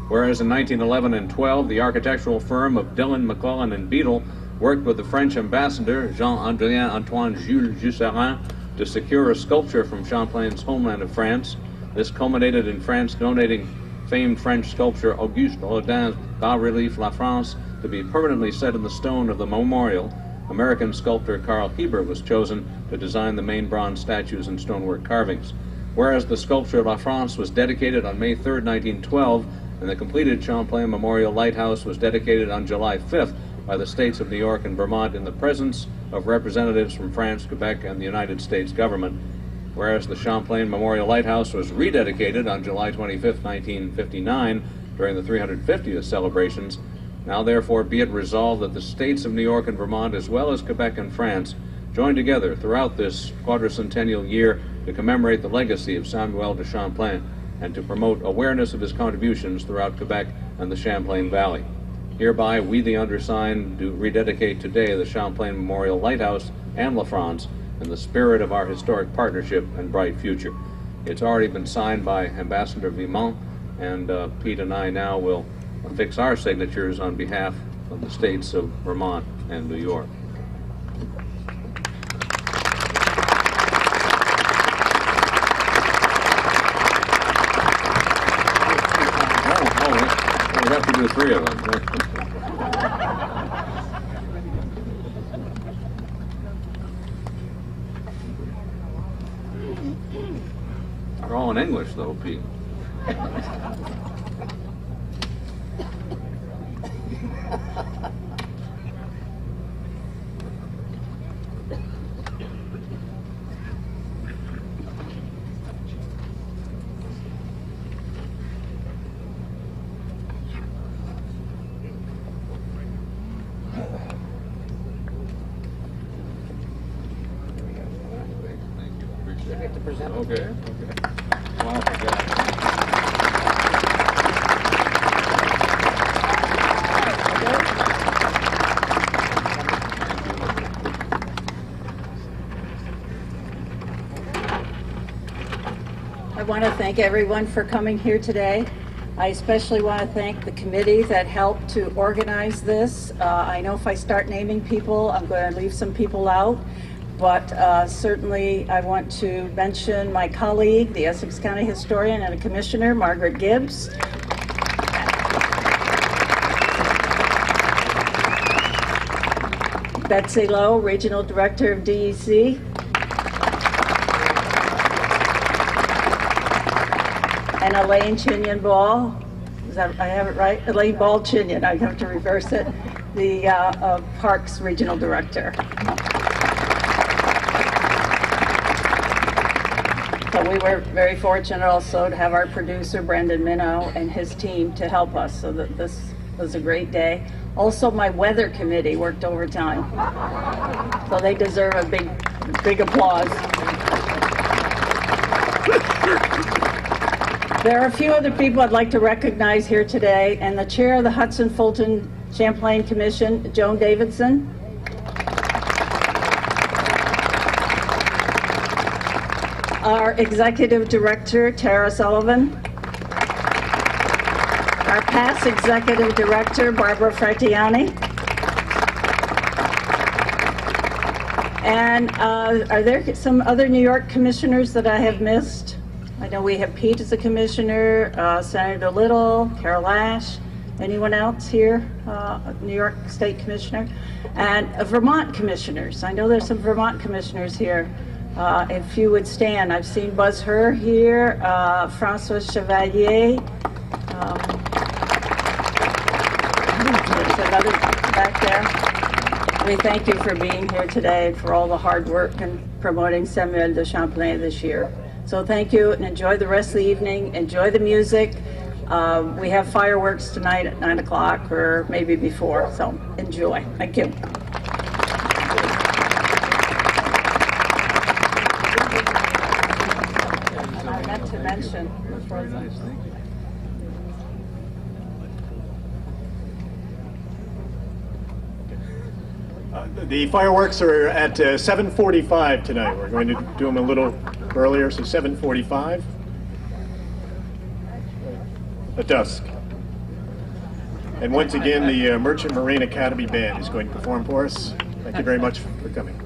Whereas in 1911 and 12, the architectural firm of Dillon, McClellan, and Beadle worked with the French ambassador, Jean-Adrien Antoine Jules Jusserin, to secure a sculpture from Champlain's homeland of France. This culminated in France donating famed French sculptor Auguste Rodin's bas-relief La France to be permanently set in the stone of the memorial. American sculptor Carl Heber was chosen to design the main bronze statues and stonework carvings. Whereas the sculpture La France was dedicated on May 3, 1912, and the completed Champlain Memorial Lighthouse was dedicated on July 5th by the states of New York and Vermont in the presence of representatives from France, Quebec, and the United States government. Whereas the Champlain Memorial Lighthouse was rededicated on July 25, 1959, during the 350th celebrations, now therefore be it resolved that the states of New York and Vermont, as well as Quebec and France, join together throughout this quadricentennial year to commemorate the legacy of Samuel de Champlain. and to promote awareness of his contributions throughout Quebec and the Champlain Valley. Hereby, we, the undersigned, do rededicate today the Champlain Memorial Lighthouse and La France in the spirit of our historic partnership and bright future. It's already been signed by Ambassador Vimont, and Pete and I now will affix our signatures on behalf of the states of Vermont and New York. We have to do three of them. They're all in English, though, Pete. Okay. Wow, I want to thank everyone for coming here today. I especially want to thank the committee that helped to organize this. I know if I start naming people, I'm going to leave some people out, but certainly I want to mention my colleague, the Essex County Historian and a Commissioner, Margaret Gibbs. Betsy Lowe, Regional Director of DEC. And Elaine Chinian Ball, I have it right? Elaine Ball Chinian, I have to reverse it, the Parks Regional Director. So we were very fortunate also to have our producer, Brendan Minow, and his team to help us, so that this was a great day. Also, my weather committee worked overtime, so they deserve a big applause. There are a few other people I'd like to recognize here today, and the chair of the Hudson Fulton Champlain Commission, Joan Davidson. Our executive director, Tara Sullivan. Our past executive director, Barbara Fratiani. And are there some other New York commissioners that I have missed? I know we have Pete as a commissioner, Senator Little, Carol Ash, anyone else here, New York State Commissioner, and Vermont commissioners. I know there's some Vermont commissioners here. If you would stand, I've seen Buzz Herr here, Francois Chevalier. There's another back there. We thank you for being here today and for all the hard work and promoting Samuel de Champlain this year. So thank you, and enjoy the rest of the evening. Enjoy the music. We have fireworks tonight at 9 o'clock or maybe before, so enjoy. Thank you. I meant to mention before the fireworks are at 7:45 tonight. We're going to do them a little earlier, so 7:45 at dusk. And once again, the Merchant Marine Academy Band is going to perform for us. Thank you very much for coming.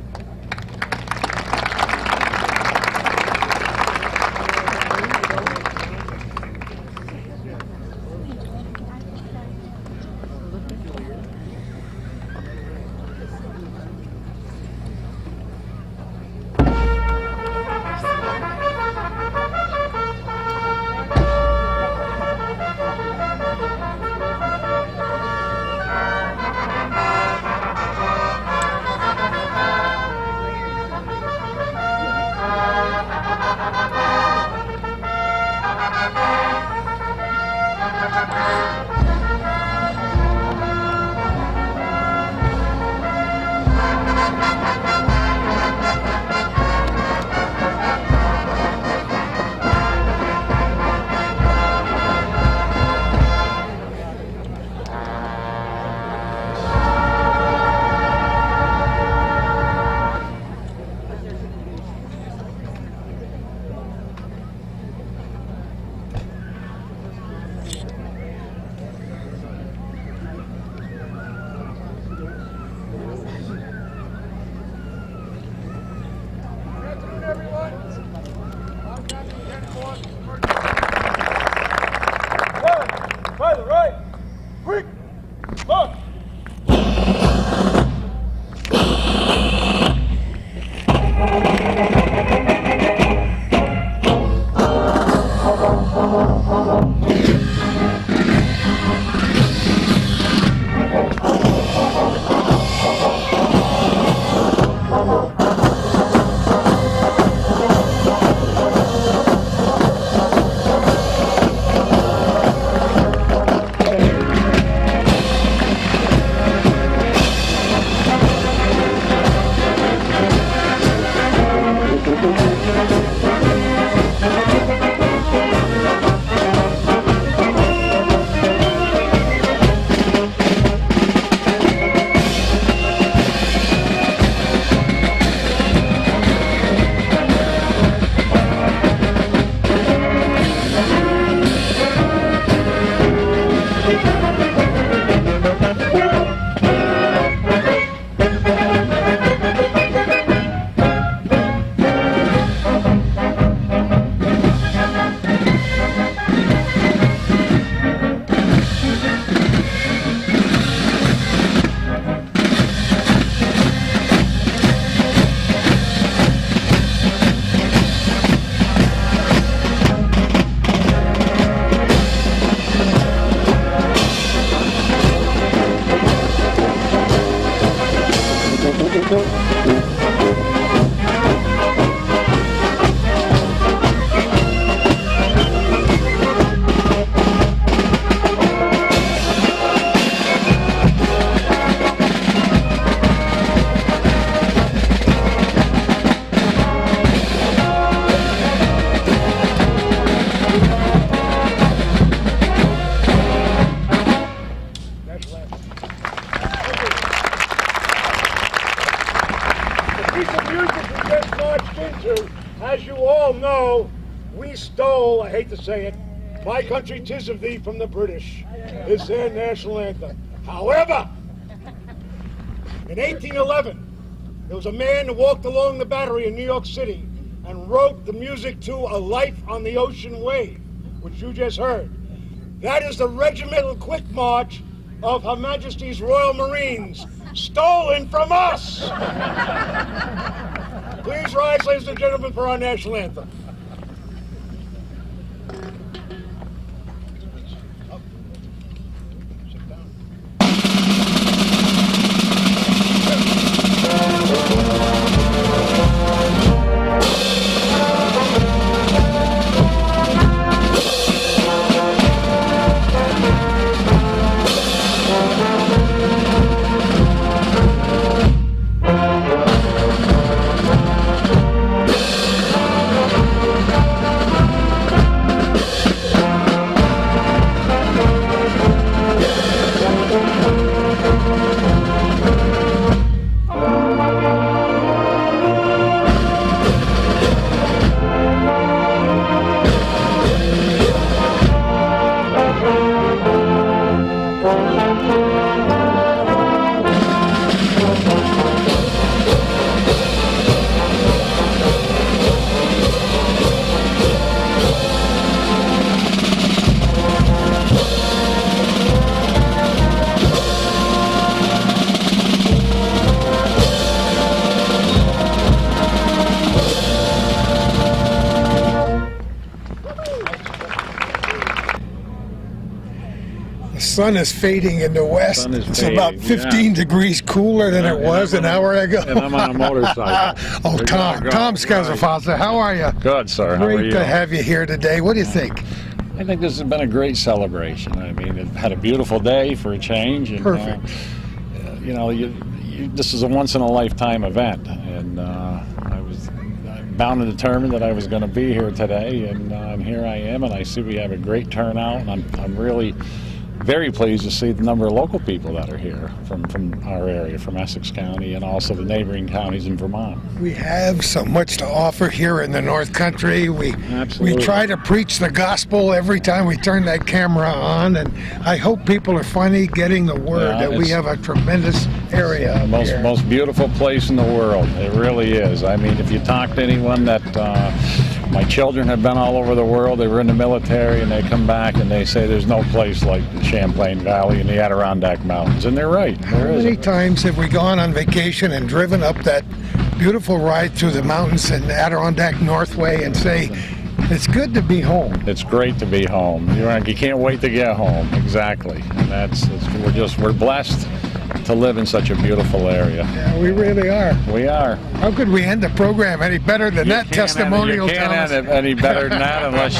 As you all know, we stole, I hate to say it, My Country 'Tis of Thee from the British. It's their national anthem. However, in 1811, there was a man who walked along the Battery in New York City and wrote the music to A Life on the Ocean Wave, which you just heard. That is the regimental quick march of Her Majesty's Royal Marines, stolen from us! Please rise, ladies and gentlemen, for our national anthem. The sun is fading in the west. It's fading, about 15 degrees cooler than it was an hour ago. And I'm on a motorcycle. Oh, Tom Scazafasa, how are you? Good, sir. How are Great you? to have you here today. What do you think? I think this has been a great celebration. I mean, it had a beautiful day for a change. And, Perfect. You know, this is a once-in-a-lifetime event, and I was bound and determined that I was going to be here today, and here I am, and I see we have a great turnout, and I'm really very pleased to see the number of local people that are here from our area, from Essex County and also the neighboring counties in Vermont. We have so much to offer here in the North Country. We Absolutely. try to preach the gospel every time we turn that camera on, and I hope people are finally getting the word Yeah, that we have a tremendous area. Most beautiful place in the world. It really is. I mean, if you talk to anyone that my children have been all over the world, they were in the military, and they come back and they say there's no place like the Champlain Valley and the Adirondack Mountains, and they're right. How many times have we gone on vacation and driven up that beautiful ride through the mountains and Adirondack Northway and say, it's good to be home. It's great to be home. You can't wait to get home. Exactly. And we're blessed to live in such a beautiful area. Yeah, we really are. We are. How could we end the program any better than that testimonial? You can't end it any better than that unless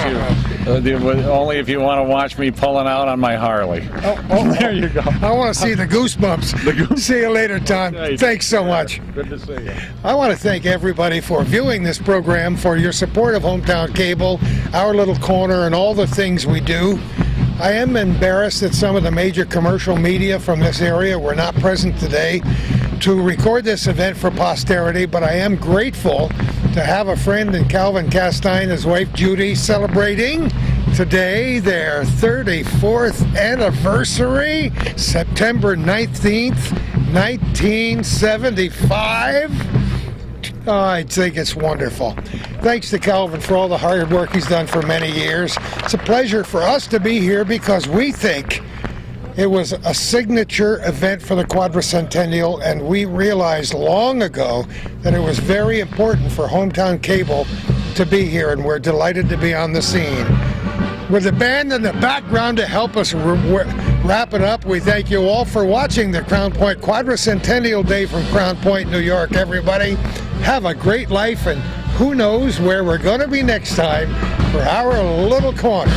only if you want to watch me pulling out on my Harley. There you go. I want to see the goosebumps. See you later, Tom. Thanks so much. Good to see you. I want to thank everybody for viewing this program, for your support of Hometown Cable, our little corner, and all the things we do. I am embarrassed that some of the major commercial media from this area were not present today to record this event for posterity, but I am grateful to have a friend in Calvin Castine, his wife Judy, celebrating today their 34th anniversary, September 19th, 1975. Oh, I think it's wonderful. Thanks to Calvin for all the hard work he's done for many years. It's a pleasure for us to be here because we think it was a signature event for the Quadricentennial, and we realized long ago that it was very important for Hometown Cable to be here, and we're delighted to be on the scene. With the band in the background to help us wrap it up, we thank you all for watching the Crown Point Quadricentennial Day from Crown Point, New York. Everybody, have a great life, and who knows where we're going to be next time for our little corner.